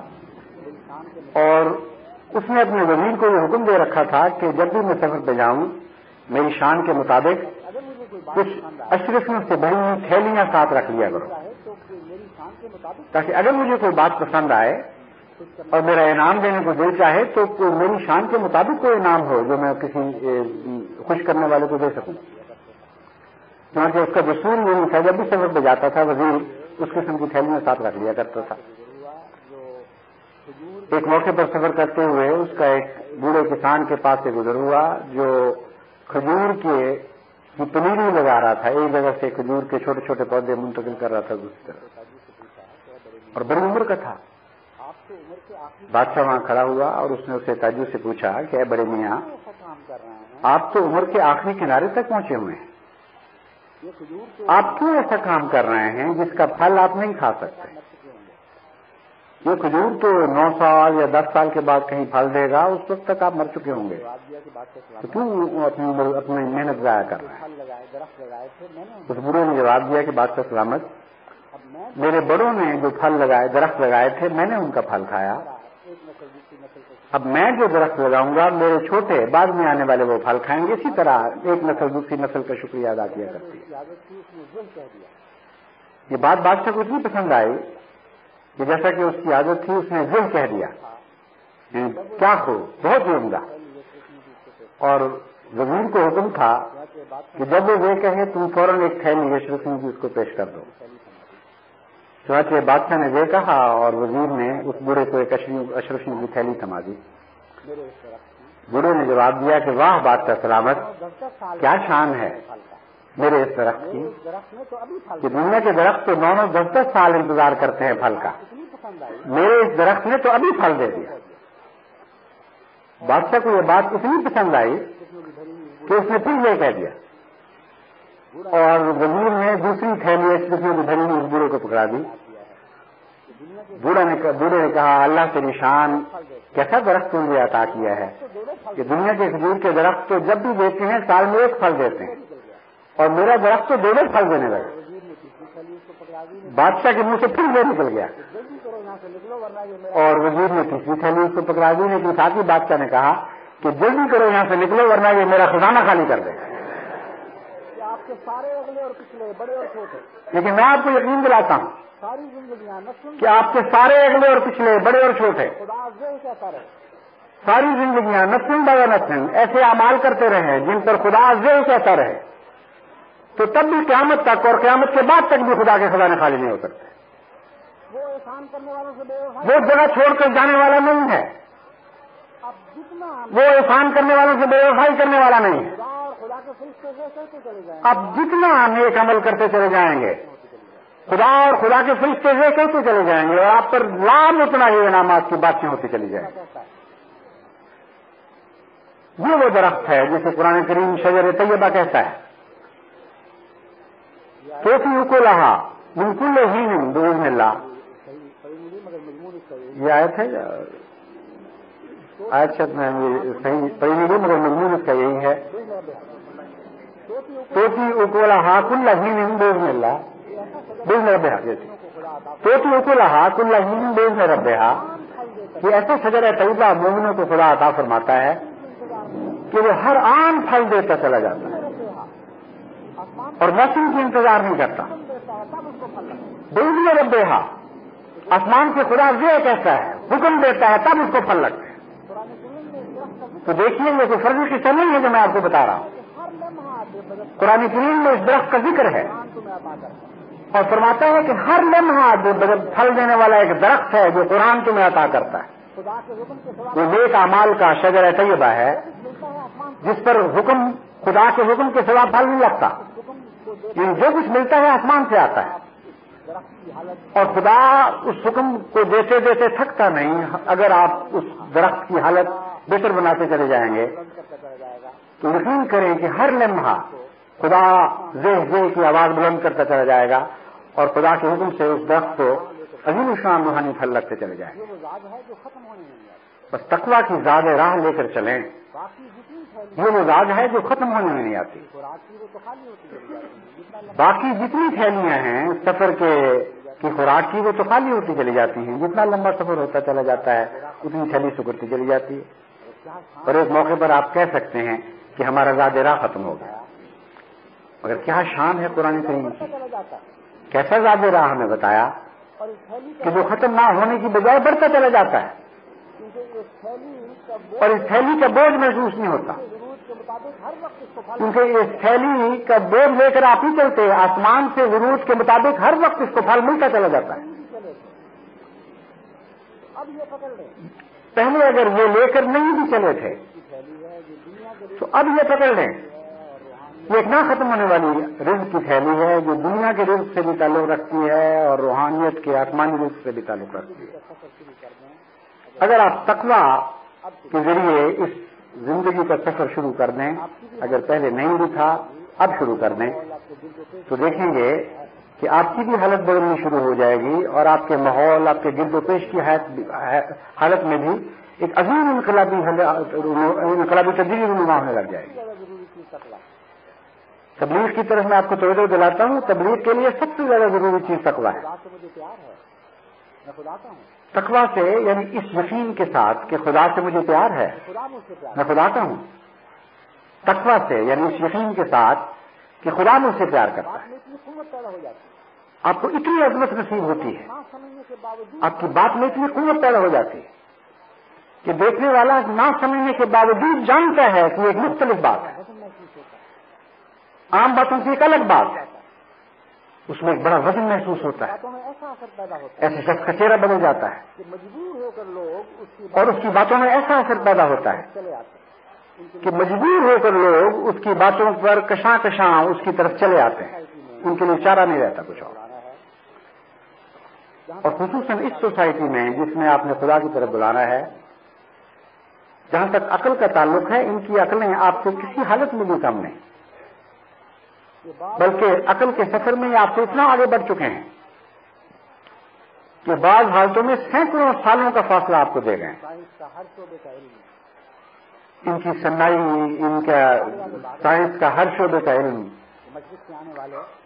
اور اس نے اپنے وزیر کو یہ حکم دے رکھا تھا کہ جب بھی میں سفر پہ جاؤں میری شان کے مطابق کچھ اشرفیوں سے بھری ہوئی تھیلیاں ساتھ رکھ لیا کرو, تاکہ اگر مجھے کوئی بات پسند آئے اور میرا انعام دینے کو دل چاہے تو میری شان کے مطابق کوئی انعام ہو جو میں کسی خوش کرنے والے کو دے سکوں. کیونکہ اس کا دستور یہی تھا, جب بھی سفر پہ جاتا تھا وزیر اس قسم کی تھیلیاں ساتھ رکھ لیا کرتا تھا. ایک موقع پر سفر کرتے ہوئے اس کا ایک بوڑھے کسان کے پاس سے گزر ہوا جو کھجور کی پنیری لگا رہا تھا, ایک جگہ سے کھجور کے چھوٹے چھوٹے پودے منتقل کر رہا تھا دوسری طرف, اور بڑی عمر کا تھا. بادشاہ وہاں کھڑا ہوا اور اس نے اسے تعجب سے پوچھا کہ اے بڑے میاں, آپ تو عمر کے آخری کنارے تک پہنچے ہوئے ہیں, آپ کیوں ایسا کام کر رہے ہیں جس کا پھل آپ نہیں کھا سکتے؟ یہ کھجور تو 9 سال یا 10 سال کے بعد کہیں پھل دے گا, اس وقت تک آپ مر چکے ہوں گے, تو کیوں اپنی محنت ضائع کر رہے ہیں؟ اس بوڑھے نے جواب دیا کہ بادشاہ سلامت, میرے بڑوں نے جو پھل لگائے درخت لگائے تھے میں نے ان کا پھل کھایا, اب میں جو درخت لگاؤں گا میرے چھوٹے بعد میں آنے والے وہ پھل کھائیں گے. اسی طرح ایک نسل دوسری نسل کا شکریہ ادا کیا کرتی ہے. یہ بات بادشاہ کو اتنی پسند آئی کہ جیسا کہ اس کی عادت تھی اس نے ذل کہہ دیا, کیا خوب, بہت ہی عمدہ, اور وزیر کو حکم تھا کہ جب وہ یہ کہے تم فوراً ایک تھیلی اشرف سنگھ کی اس کو پیش کر دو. چنانچہ بادشاہ نے یہ کہا اور وزیر نے اس بوڑھے کو ایک اشرف سنگھ کی تھیلی تھما دی. بوڑھے نے جواب دیا کہ واہ بادشاہ سلامت، کیا شان ہے میرے اس درخت کی کہ دنیا کے درخت تو 9-10 سال انتظار کرتے ہیں پھل کا، میرے اس درخت نے تو ابھی پھل دے دیا. بادشاہ کو یہ بات اتنی پسند آئی کہ اس نے پھر یہ کہہ دیا اور وزیر نے دوسری تھیلی اشرفیوں کی بھری اس بوڑھے کو پکڑا دی. بوڑھے نے کہا اللہ تیری شان، کیسا درخت تم نے عطا کیا ہے کہ دنیا کے کھجور کے درخت تو جب بھی دیتے ہیں سال میں ایک پھل دیتے ہیں اور میرا درخت تو 2 پھل دینے لگا. بادشاہ کے منہ سے پھر یہ نکل گیا اور وزیر نے تیسری تھیلی اس کو پکڑا دی، لیکن ساتھ ہی بادشاہ نے کہا کہ جلدی کرو یہاں سے نکلو ورنہ یہ میرا خزانہ خالی کر دے. لیکن میں آپ کو یقین دلاتا ہوں کہ آپ کے سارے اگلے اور پچھلے، بڑے اور چھوٹے، ساری زندگیاں نسل بغیر نسل ایسے اعمال کرتے رہے جن پر خدا عزیز کہتا رہے تو تب بھی قیامت تک اور قیامت کے بعد تک بھی خدا کے خزانے خالی نہیں ہو سکتے. وہ جگہ چھوڑ کر جانے والا نہیں ہے، وہ احسان کرنے والوں سے بے وفائی کرنے والا نہیں ہے. اب جتنا نیک عمل کرتے چلے جائیں گے خدا اور خدا کے فرشتے یہ کہتے چلے جائیں گے اور آپ پر لام اتنا ہی انعامات کی باتیں ہوتی چلی جائیں گی. یہ وہ درخت ہے جسے قرآن کریم شجر طیبہ کہتا ہے. توفی اکلھا من کل حین باذن اللہ. یہ آیت ہے آیت صحیح پڑھی نہیں مگر مضمون اس کا یہی ہے. توفی اکلھا کل حین باذن اللہ باذن ربھا. توفی اکلھا کل حین باذن ربھا. یہ ایسا شجر طیبہ مومنوں کو خدا عطا فرماتا ہے کہ وہ ہر آن پھل دیتا چلا جاتا ہے اور موسم کی انتظار نہیں کرتا. باذن ربھا، آسمان سے خدا یہ کہتا ہے، حکم دیتا ہے تب اس کو پھل لگتا ہے. تو دیکھیے یہ کوئی فرضی قصہ نہیں ہے جو میں آپ کو بتا رہا ہوں. قرآن کریم میں اس درخت کا ذکر ہے اور فرماتا ہے کہ ہر لمحہ جو پھل دینے والا ایک درخت ہے جو قرآن تمہیں عطا کرتا ہے وہ نیک اعمال کا شجر طیبہ ہے جس پر حکم خدا کے حکم کے سوا پھل نہیں لگتا. یعنی جو کچھ ملتا ہے آسمان سے آتا ہے اور خدا اس حکم کو دیتے دیتے تھکتا نہیں. اگر آپ اس درخت کی حالت بہتر بناتے چلے جائیں گے تو یقین کریں کہ ہر لمحہ خدا زہ زہ کی آواز بلند کرتا چلا جائے گا اور خدا کے حکم سے اس درخت کو عظیم الشان روحانی پھل لگتے چلے جائیں گے. بس تقویٰ کی زاد راہ لے کر چلیں. یہ وہ زاد ہے جو ختم ہونے میں نہیں آتی. باقی جتنی تھیلیاں ہیں سفر کی خوراک کی وہ تو خالی ہوتی چلی جاتی ہیں. جتنا لمبا سفر ہوتا چلا جاتا ہے اتنی تھیلی سکڑتی چلی جاتی ہے. اور ایک موقع پر آپ کہہ سکتے ہیں کہ ہمارا زاد راہ ختم ہو گیا. مگر کیا شان ہے قرآن کریم کی، کیسا زاد راہ ہمیں بتایا کہ جو ختم نہ ہونے کی بجائے بڑھتا چلا جاتا ہے اور اس تھیلی کا بوجھ محسوس نہیں ہوتا کیونکہ اس تھیلی کا بوجھ لے کر آپ ہی چلتے آسمان سے ضرورت کے مطابق ہر وقت اس کو پھل ملتا چلا جاتا ہے. پہلے اگر یہ لے کر نہیں بھی چلے تھے تو اب یہ پکڑ لیں. یہ ایک نہ ختم ہونے والی رزق کی تھیلی ہے جو دنیا کے رزق سے بھی تعلق رکھتی ہے اور روحانیت کے آسمانی رزق سے بھی تعلق رکھتی ہے. اگر آپ تقویٰ کے ذریعے اس زندگی کا سفر شروع کر دیں، اگر پہلے نہیں بھی تھا اب شروع کر دیں تو دیکھیں گے کہ آپ کی بھی حالت بدلنی شروع ہو جائے گی اور آپ کے ماحول، آپ کے گرد و پیش کی حالت میں بھی ایک عظیم انقلابی تبدیلی رونما ہونے لگ جائے گی. تبلیغ کی طرف میں آپ کو توجہ دلاتا ہوں. تبلیغ کے لیے سب سے زیادہ ضروری چیز تقویٰ ہے. تقویٰ سے یعنی اس یقین کے ساتھ کہ خدا سے مجھے پیار ہے، میں خدا کا ہوں. تقویٰ سے یعنی اس یقین کے ساتھ کہ خدا مجھ سے پیار کرتا ہے. آپ کو اتنی عظمت نصیب ہوتی ہے، آپ کی بات میں اتنی قوت پیدا ہو جاتی ہے کہ دیکھنے والا نہ سمجھنے کے باوجود جانتا ہے کہ یہ ایک مختلف بات ہے، عام باتوں سے ایک الگ بات ہے، اس میں ایک بڑا وزن محسوس ہوتا ہے، ایسے شخص کا چہرہ بدل جاتا ہے، اور اس کی باتوں میں ایسا اثر پیدا ہوتا ہے کہ مجبور ہو کر لوگ اس کی باتوں پر کشاں کشاں اس کی طرف چلے آتے ہیں، ان کے لیے چارہ نہیں رہتا کچھ اور خصوصاً اس سوسائٹی میں جس میں آپ نے خدا کی طرف بلانا ہے، جہاں تک عقل کا تعلق ہے، ان کی عقلیں آپ سے کسی حالت میں بھی کم نہیں، بلکہ عقل کے سفر میں آپ سے اتنا آگے بڑھ چکے ہیں کہ بعض حالتوں میں سینکڑوں سالوں کا فاصلہ آپ کو دے گئے ہیں۔ ان کی صنائی، ان کا سائنس کا ہر شعبے کا علم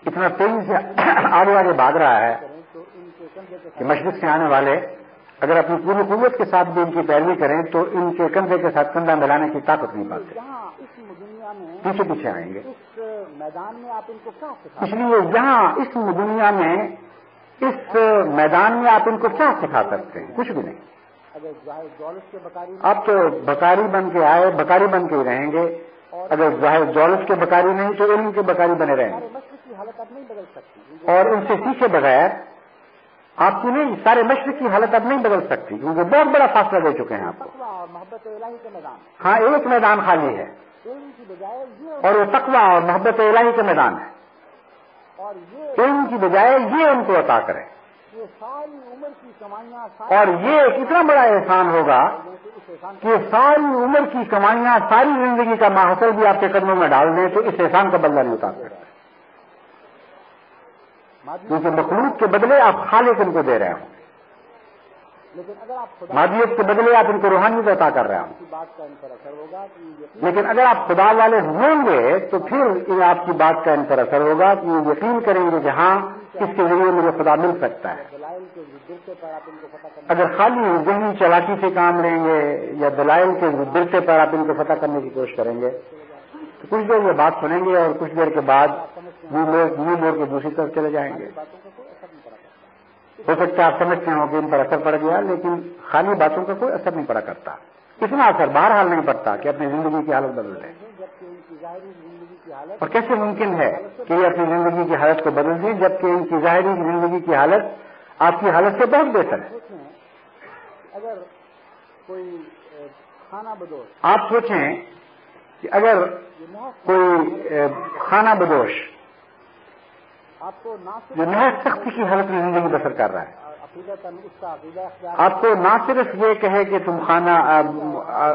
اتنا تیزی سے آگے بھاگ رہا ہے کہ مشرق سے آنے والے اگر اپنی پوری قوت کے ساتھ بھی ان کی پیروی کریں تو ان کے کندھے کے ساتھ کندھا ملانے کی طاقت نہیں پاتے، پیچھے پیچھے آئیں گے۔ اس لیے یہاں اس دنیا میں، اس میدان میں آپ ان کو کیا سکھا سکتے ہیں؟ کچھ بھی نہیں۔ آپ تو بکاری بن کے آئے، بکاری بن کے ہی رہیں گے، اگر ظاہر دولت کے بکاری نہیں تو علم کے بکاری بنے رہیں گے، اور ان سے سیکھے بغیر آپ کی نہیں، سارے مشرق کی حالت اب نہیں بدل سکتی، کیونکہ بہت بڑا فاصلہ دے چکے ہیں آپ کو۔ ہاں، ایک میدان خالی ہے اور وہ تقویٰ اور محبت الہی کا میدان ہے، علم کی بجائے یہ ان کو عطا کرے، اور یہ ایک اتنا بڑا احسان ہوگا کہ ساری عمر کی کمائیاں، ساری زندگی کا ماحصل بھی آپ کے قدموں میں ڈال دیں تو اس احسان کا بدلہ نہیں اتار سکتا، کیونکہ مخلوق کے بدلے آپ خالق ان کو دے رہے ہوں، مادیت کے بدلے آپ ان کو روحانیت عطا کر رہے ہوں۔ لیکن اگر آپ خدا والے ہوں گے تو پھر آپ کی بات کا ان پر اثر ہوگا کہ یہ یقین کریں گے کہ ہاں، اس کے ذریعے مجھے خدا مل سکتا ہے۔ اگر خالی ذہنی چالاکی سے کام لیں گے یا دلائل کے درتے پر آپ ان کو فتح کرنے کی کوشش کریں گے تو کچھ دیر یہ بات سنیں گے اور کچھ دیر کے بعد منہ موڑ کے دوسری طرف چلے جائیں گے۔ ہو سکتا ہے آپ سمجھتے ہوں کہ ان پر اثر پڑ گیا، لیکن خالی باتوں کا کوئی اثر نہیں پڑا کرتا، اتنا اثر بہرحال نہیں پڑتا کہ اپنی زندگی کی حالت بدل دیں۔ اور کیسے ممکن ہے کہ یہ اپنی زندگی کی حالت کو بدل دیں جبکہ ان کی ظاہری زندگی کی حالت آپ کی حالت سے بہت بہتر ہے؟ اگر کوئی خانہ بدوش، آپ سوچیں کہ اگر کوئی خانہ بدوش جو نہایت سختی کی حالت میں زندگی بسر کر رہا ہے، آپ کو نہ صرف یہ کہے کہ تم خانہ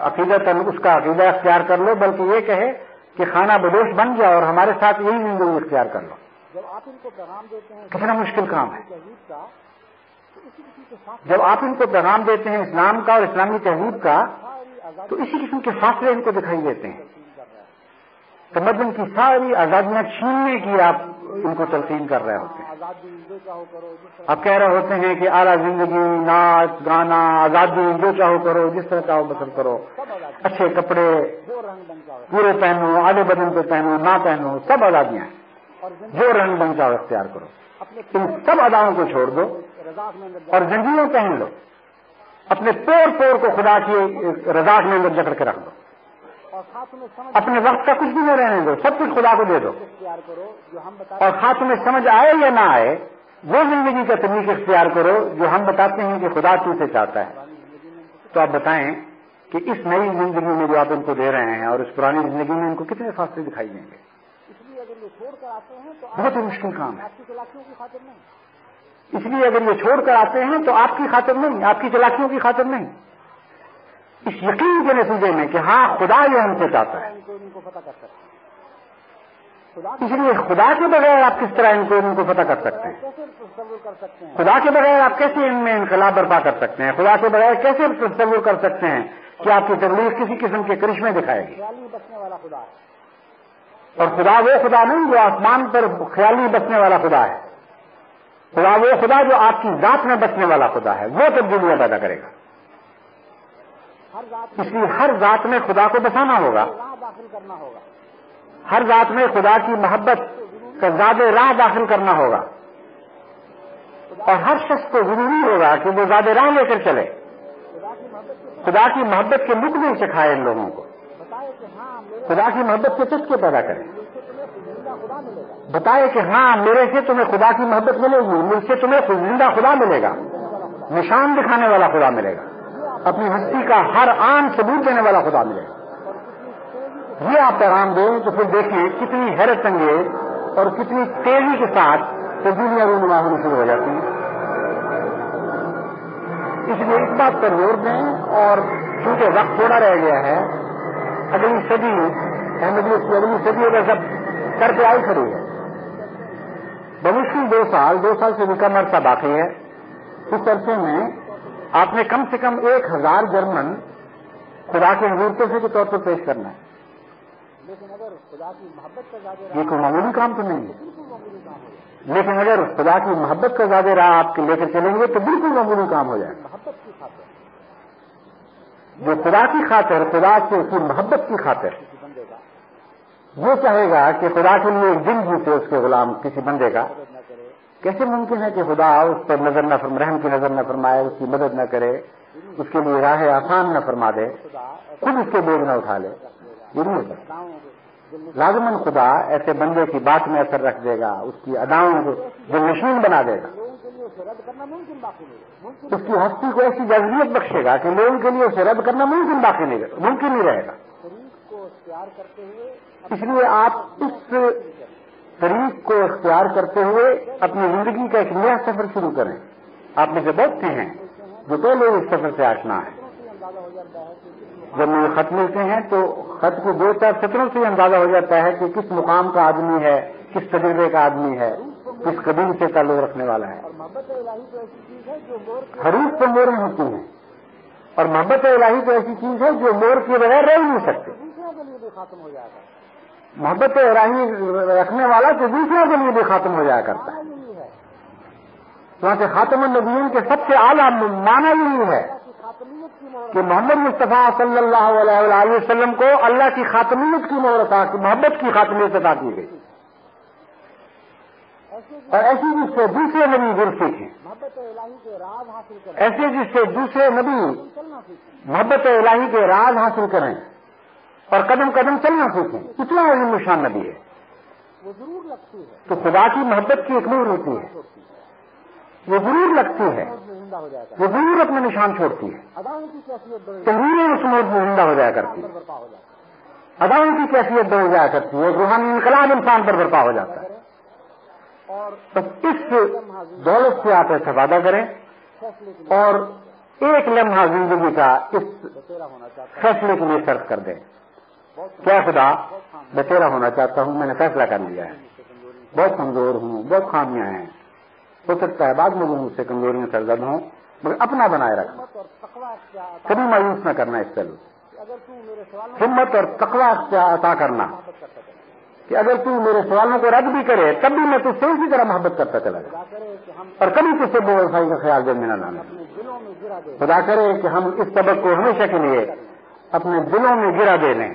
عقیدتاً اس کا عقیدہ اختیار کر لو، بلکہ یہ کہے کہ خانہ بدوش بن جاؤ اور ہمارے ساتھ یہی زندگی اختیار کر لو، جب آپ ان کو پیغام دیتے ہیں کتنا مشکل کام ہے۔ جب آپ ان کو پیغام دیتے ہیں اسلام کا اور اسلامی تہذیب کا تو اسی قسم کے فاصلے ان کو دکھائی دیتے ہیں، تمدن کی ساری آزادیاں چھیننے کی آپ ان کو تلقین کر رہے ہوتے ہیں۔ آپ کہہ رہے ہوتے ہیں کہ اعلیٰ زندگی، ناچ گانا، آزادی، جو چاہو کرو، جس طرح چاہو بسر کرو، اچھے کپڑے پورے پہنو، آدھے بدن پہ پہنو، نہ پہنو، سب آزادیاں ہیں، جو رنگ بن جاؤ اختیار کرو، ان سب اداؤں کو چھوڑ دو اور زنجیریں پہن لو، اپنے پور پور کو خدا کی رضا میں اندر جکڑ کے رکھ دو، اپنے وقت کا کچھ بھی نہ رہنے دو، سب کچھ خدا کو دے دو، اور خواہ تمہیں سمجھ آئے یا نہ آئے وہ زندگی کا طریق اختیار کرو جو ہم بتاتے ہیں کہ خدا تم سے چاہتا ہے۔ تو آپ بتائیں کہ اس نئی زندگی میں جو آپ ان کو دے رہے ہیں اور اس پرانی زندگی میں ان کو کتنے فاصلے دکھائی دیں گے؟ بہت ہی مشکل کام ہے۔ اس لیے اگر یہ چھوڑ کر آتے ہیں تو آپ کی خاطر نہیں، آپ کی چلاکیوں کی خاطر نہیں، اس یقین کے نتیجے میں کہ ہاں خدا یہ ہم سے چاہتا ہے۔ اس لیے خدا کے بغیر آپ کس طرح ان کو فتح کر سکتے ہیں؟ خدا کے بغیر آپ کیسے ان میں انقلاب برپا کر سکتے ہیں؟ خدا کے بغیر کیسے تصور کر سکتے ہیں کہ آپ کی تبلیغ کسی قسم کے کرشمے دکھائے گی؟ اور خدا وہ خدا نہیں جو آسمان پر خیالی بسنے والا خدا ہے، خدا وہ خدا جو آپ کی ذات میں بسنے والا خدا ہے، وہ تبدیلیاں پیدا کرے گا۔ اس لیے ہر ذات میں خدا کو بسانا ہوگا، ہر ذات میں خدا کی محبت کا زیادہ راہ داخل کرنا ہوگا، اور ہر شخص کو ضروری ہوگا کہ وہ زیادہ راہ لے کر چلے، خدا کی محبت کے نقطے سکھائے ان لوگوں کو، بتائے کہ ہاں میرے خدا کی محبت کے چسکے پیدا کریں، سے تمہیں زندہ خدا ملے گا، بتائے کہ ہاں میرے سے تمہیں خدا کی محبت ملے گی، مجھ سے تمہیں زندہ خدا ملے گا، نشان دکھانے والا خدا ملے گا، اپنی ہستی کا ہر عام ثبوت دینے والا خدا ملے گا۔ یہ آپ پیغام دیں تو پھر دیکھیں کتنی حیرت انگیز اور کتنی تیزی کے ساتھ تبدیلیاں رونما ہونا شروع ہو جاتی ہیں۔ اس لیے اس بات پر زور دیں، اور چونکہ وقت تھوڑا رہ گیا ہے، اگلی صدی احمدیت کی اگلی صدی اگر سب کر کے آئی کھڑی ہے، بمشکل 2 سال سے بھی کم عرصہ باقی ہے۔ اس عرصے میں آپ نے کم سے کم 1000 جرمن خدا کے حضور تحفے کے طور پر پیش کرنا ہے۔ لیکن اگر خدا کی محبت کا زیادہ یہ کوئی معمولی کام تو نہیں ہے، بالکل معمولی کام ہوگا، لیکن اگر خدا کی محبت کا زیادہ راہ آپ لے کر چلیں گے تو بالکل معمولی کام ہو جائے گا۔ محبت کی خاطر جو خدا کی خاطر، خدا سے اس کی محبت کی خاطر کسی بندے کا یہ چاہے گا کہ خدا کے لیے ایک دن جیتے اس کے غلام کسی بندے کا، مدد نہ کرے، کیسے ممکن ہے کہ خدا اس پر نظر نہ رحم کی نظر نہ فرمائے، اس کی مدد نہ کرے، اس کے لیے راہ آسان نہ فرما دے، خدا خود اس کے بوجھ نہ اٹھا لے؟ یہ نہیں ہوتا۔ اداؤں کے دل میں لازماً خدا ایسے بندے کی بات میں اثر رکھ دے گا، اس کی اداؤں کو جو نشین بنا دے گا، لوگوں کے لیے اسے رد کرنا ممکن باقی نہیں ہے، ممکن اس کی ہستی کو ایسی جذبیت بخشے گا کہ لوگوں کے لیے اسے رد کرنا ممکن نہیں رہے گا۔ طریق کو اختیار کرتے ہوئے اس لیے آپ اس طریق کو اختیار کرتے ہوئے اپنی زندگی کا ایک نیا سفر شروع کریں۔ آپ میں سے بہت سے ہیں جو پہلے اس سفر سے آشنا ہیں۔ سے اندازہ ہو جاتا ہے کہ کس جب مجھے خط ملتے ہیں تو خط کو 2-4 سطروں سے اندازہ ہو جاتا ہے کہ کس مقام کا آدمی ہے، کس تجربے کا آدمی ہے، کس قبیل سے تعلق رکھنے والا ہے۔ اور محبت الہی تو ایسی چیز ہے جو مور کے حروف پر موریں ہوتی ہیں، اور محبت الہی تو ایسی چیز ہے جو مور کے بغیر رہ نہیں سکتے۔ دوسروں کے لیے بھی ختم ہو جاتا ہے، محبت الہی رکھنے والا تو دوسروں کے لیے بھی ختم ہو جایا کرتا ہے۔ یہی ہے چنانچہ خاتم النبیین کے سب سے اعلیٰ معنی یہی ہے کہ خاتمیت کی مہر کہ محمد مصطفیٰ صلی اللہ علیہ وآلہ وسلم کو اللہ کی خاتمیت کی مہر عطا کی، محبت کی خاتمیت عطا کی گئی، اور ایسی جس سے دوسرے نبی گر سیکھیں، محبت الہی کے راز حاصل کریں، ایسے جس سے دوسرے نبی چلنا سیکھیں، محبت الہی کے راز حاصل کریں اور قدم قدم چلنا سیکھیں۔ اتنا عظیم الشان نبی ہے۔ وہ ضرور لگتی ہے، تو خدا کی محبت کی ایک نور ہوتی ہے، وہ ضرور لگتی ہے، موت میں زندہ ہو جاتا ہے، وہ ضرور اپنا نشان چھوڑتی ہے، اداؤں کی کیفیت بڑھ تحریریں اس موت میں زندہ ہو جایا کرتی ہیں، برپا ہو جاتا ہے، اداؤں کی کیفیت بڑھ جایا کرتی ہے، ایک روحانی انقلاب انسان پر برپا ہو جاتا ہے۔ اور بس اس دولت سے آپ استفادہ کریں فیصلے کے لیے اور ایک لمحہ زندگی کا اس بتیرا ہونا چاہتا ہے، فیصلے کے لیے صرف کر دیں، کیا خدا میں تیرا ہونا چاہتا ہوں، میں نے فیصلہ کر لیا ہے، بہت کمزور ہوں، بہت خامیاں ہیں، ہو سکتا ہے بعد میں وہ مجھ سے کمزوریاں سرزد ہوں، مگر اپنا بنائے رکھنا، اور تقویٰ اختیار کبھی مایوس نہ کرنا اس طرح، اگر تو میرے سوالوں ہمت اور تقویٰ عطا کرنا محبت کرتا چلا کہ اگر تو میرے سوالوں کو رد بھی کرے تب بھی میں تجھ سے اسی طرح محبت کرتا چلا جاؤں، خدا کرے کہ ہم اور کبھی تجھ سے بے وفائی کا خیال دل میں نہ لانا۔ اپنے دلوں میں گرا دے خدا کرے کہ ہم اس سبق کو ہمیشہ کے لیے اپنے دلوں میں گرا دے لیں،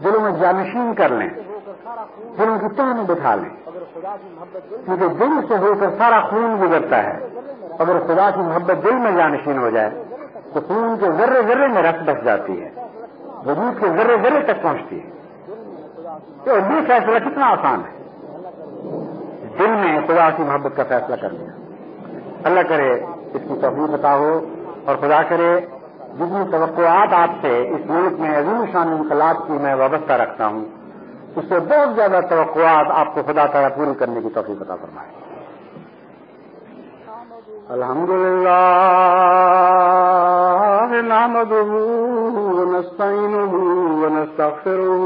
دلوں میں جانشین کر لیں، ہو کر سارا خون، دلوں کی تہ میں بٹھا لیں، اگر خدا کی محبت دل کیونکہ دل سے ہو کر سارا خون گزرتا ہے۔ اگر خدا کی محبت دل میں جانشین ہو جائے تو خون کے ذرے ذرے میں رس بس جاتی ہے، وجود کے ذرے ذرے تک پہنچتی ہے۔ تو یہ فیصلہ کتنا آسان ہے، دل میں خدا کی محبت کا فیصلہ کر لیا۔ اللہ کرے اس کی توفیق عطا ہو، اور خدا کرے جتنی توقعات آپ سے اس ملک میں عظیم شان انقلاب کی میں وابستہ رکھتا ہوں، اس سے بہت زیادہ توقعات آپ کو خدا تعالیٰ پوری کرنے کی توفیق عطا فرمائے۔ الحمدللہ نحمدہ ونستعینہ ونستغفرہ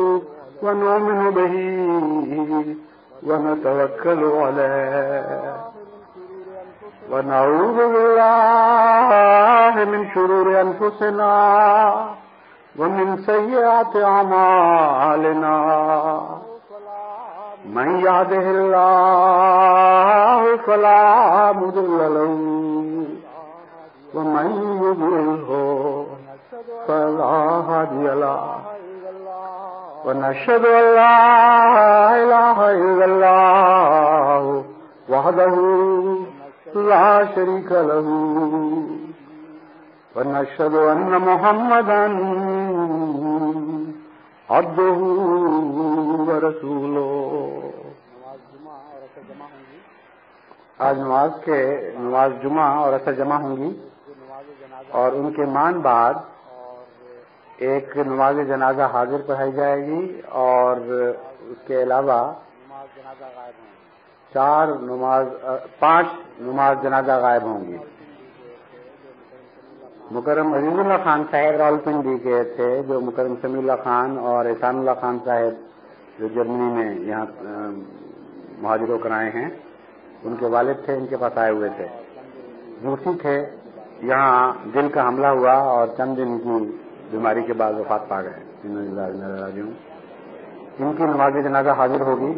ونؤمن بہ ونتوکل علیہ ونعوذ باللہ من شرور انفسنا ومن سیئات اعمالنا من یهده اللہ فلا مضل له ومن یضللہ فلا هادی له ونشهد ان لا اله الا الله وحده لا شريك له ونشهد أن محمدا عبده ورسوله. آج نماز جمعہ اور اثر جمع ہوں گی اور ان کے مان بعد ایک نماز جنازہ حاضر پڑھائی جائے گی اور اس کے علاوہ 5 نماز جنازہ غائب ہوں گی. مکرم عزیز اللہ خان صاحب راولپنڈی کے تھے، جو مکرم سمیع اللہ خان اور احسان اللہ خان صاحب جو جرمنی میں یہاں مہاجر ہو کر آئے ہیں، ان کے والد تھے، ان کے پاس آئے ہوئے تھے. دوسری تھے، یہاں دل کا حملہ ہوا اور چند دن کی بیماری کے بعد وفات پا گئے. ان کی نماز جنازہ حاضر ہوگی.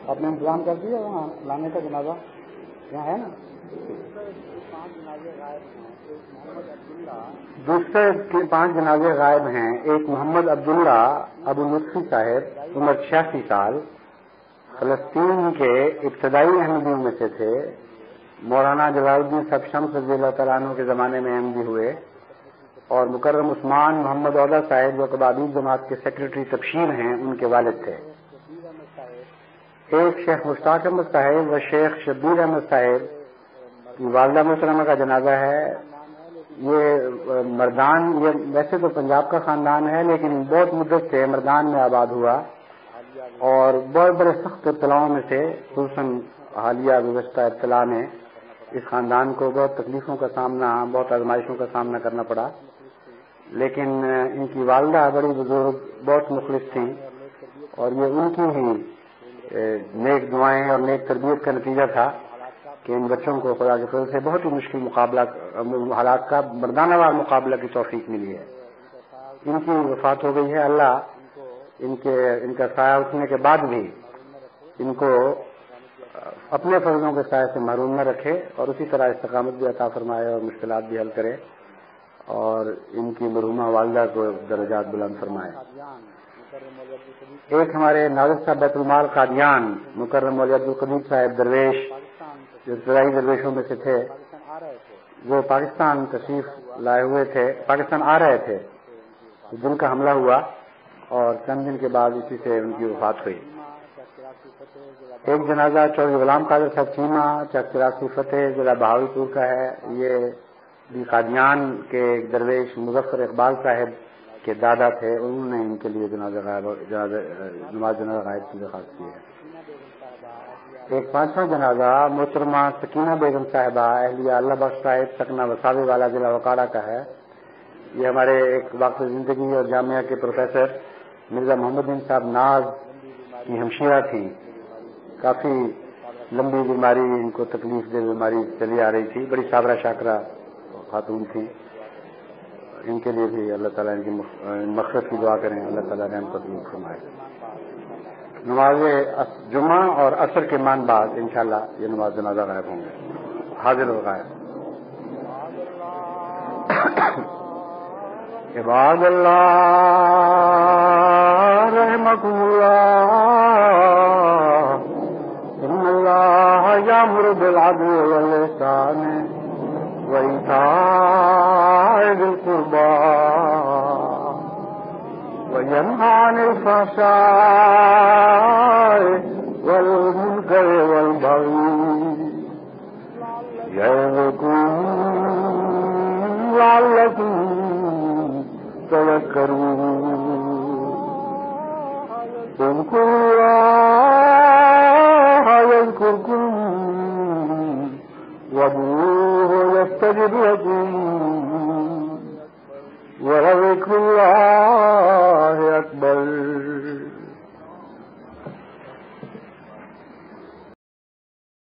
آپ نے انتظام کر دیا وہاں لانے کا؟ جنازہ یہاں ہے نا. دوسرے 5 جنازے غائب ہیں. ایک محمد عبداللہ ابو لطفی صاحب، عمر 86 سال، فلسطین کے ابتدائی احمدیوں میں سے تھے. مولانا جلال الدین صاحب شمس رضی اللہ تعالیٰ عنہ کے زمانے میں احمدی ہوئے. اور مکرم عثمان محمد عودہ صاحب جو کبابی جماعت کے سیکرٹری تبشیر ہیں، ان کے والد تھے. ایک شیخ مشتاق احمد صاحب و شیخ شبیر احمد صاحب کی والدہ محترمہ کا جنازہ ہے. یہ مردان، یہ ویسے تو پنجاب کا خاندان ہے لیکن بہت مدت سے مردان میں آباد ہوا اور بہت بڑے سخت ابتلاؤں میں سے، خصوصاً حالیہ گزشتہ ابتلا میں اس خاندان کو بہت تکلیفوں کا سامنا، بہت آزمائشوں کا سامنا کرنا پڑا. لیکن ان کی والدہ بڑی بزرگ، بہت مخلص تھیں اور یہ ان کی ہی نیک دعائیں اور نیک تربیت کا نتیجہ تھا کہ ان بچوں کو خدا کے فضل سے بہت ہی مشکل حالات کا مردانہ وار مقابلہ کی توفیق ملی ہے. ان کی وفات ہو گئی ہے. اللہ ان کا سایہ اٹھنے کے بعد بھی ان کو اپنے فضلوں کے سایہ سے محروم نہ رکھے اور اسی طرح استقامت بھی عطا فرمائے اور مشکلات بھی حل کرے اور ان کی مرحومہ والدہ کو درجات بلند فرمائے. ایک ہمارے ناظر صاحب بیت المال قادیان، مکرم مولوی عبدالقدیر صاحب درویش، جو ابتدائی درویشوں میں سے تھے، وہ پاکستان تشریف لائے ہوئے تھے، پاکستان آ رہے تھے. دل کا حملہ ہوا اور چند دن کے بعد اسی سے ان کی وفات ہوئی. ایک جنازہ چودھری غلام قادر صاحب چیمہ، چک 84 فتح، ضلع بہاولپور کا ہے. یہ بھی قادیان کے ایک درویش مظفر اقبال صاحب کے دادا تھے. انہوں نے ان کے لیے نماز جنازہ غائب کی درخواست کی ہے. ایک 5واں جنازہ محترمہ سکینہ بیگم صاحبہ اہلیہ اللہ بخش صاحب سکنا وساوی والا ضلع وکاڑا کا ہے. یہ ہمارے ایک واقف زندگی اور جامعہ کے پروفیسر مرزا محمد بن صاحب ناز کی ہمشیرہ تھیں. کافی لمبی بیماری، ان کو تکلیف دہ بیماری چلی آ رہی تھی. بڑی صابرہ شاکرہ خاتون تھیں. ان کے لیے بھی اللہ تعالیٰ ان کی مغفرت کی دعا کریں، اللہ تعالیٰ رحم قبول فرمائے. نماز جمعہ اور عصر کے مان بعد انشاءاللہ یہ نماز جنازہ غائب ہوں گے، حاضر و غائب. عباد اللہ رحمکم اللہ، ان اللہ یامر بالعدل والاحسان وإيتاء ذي القربى وينهى عن الفحشاء والمنكر والبغي يعظكم لعلكم تذكرون. اذكروا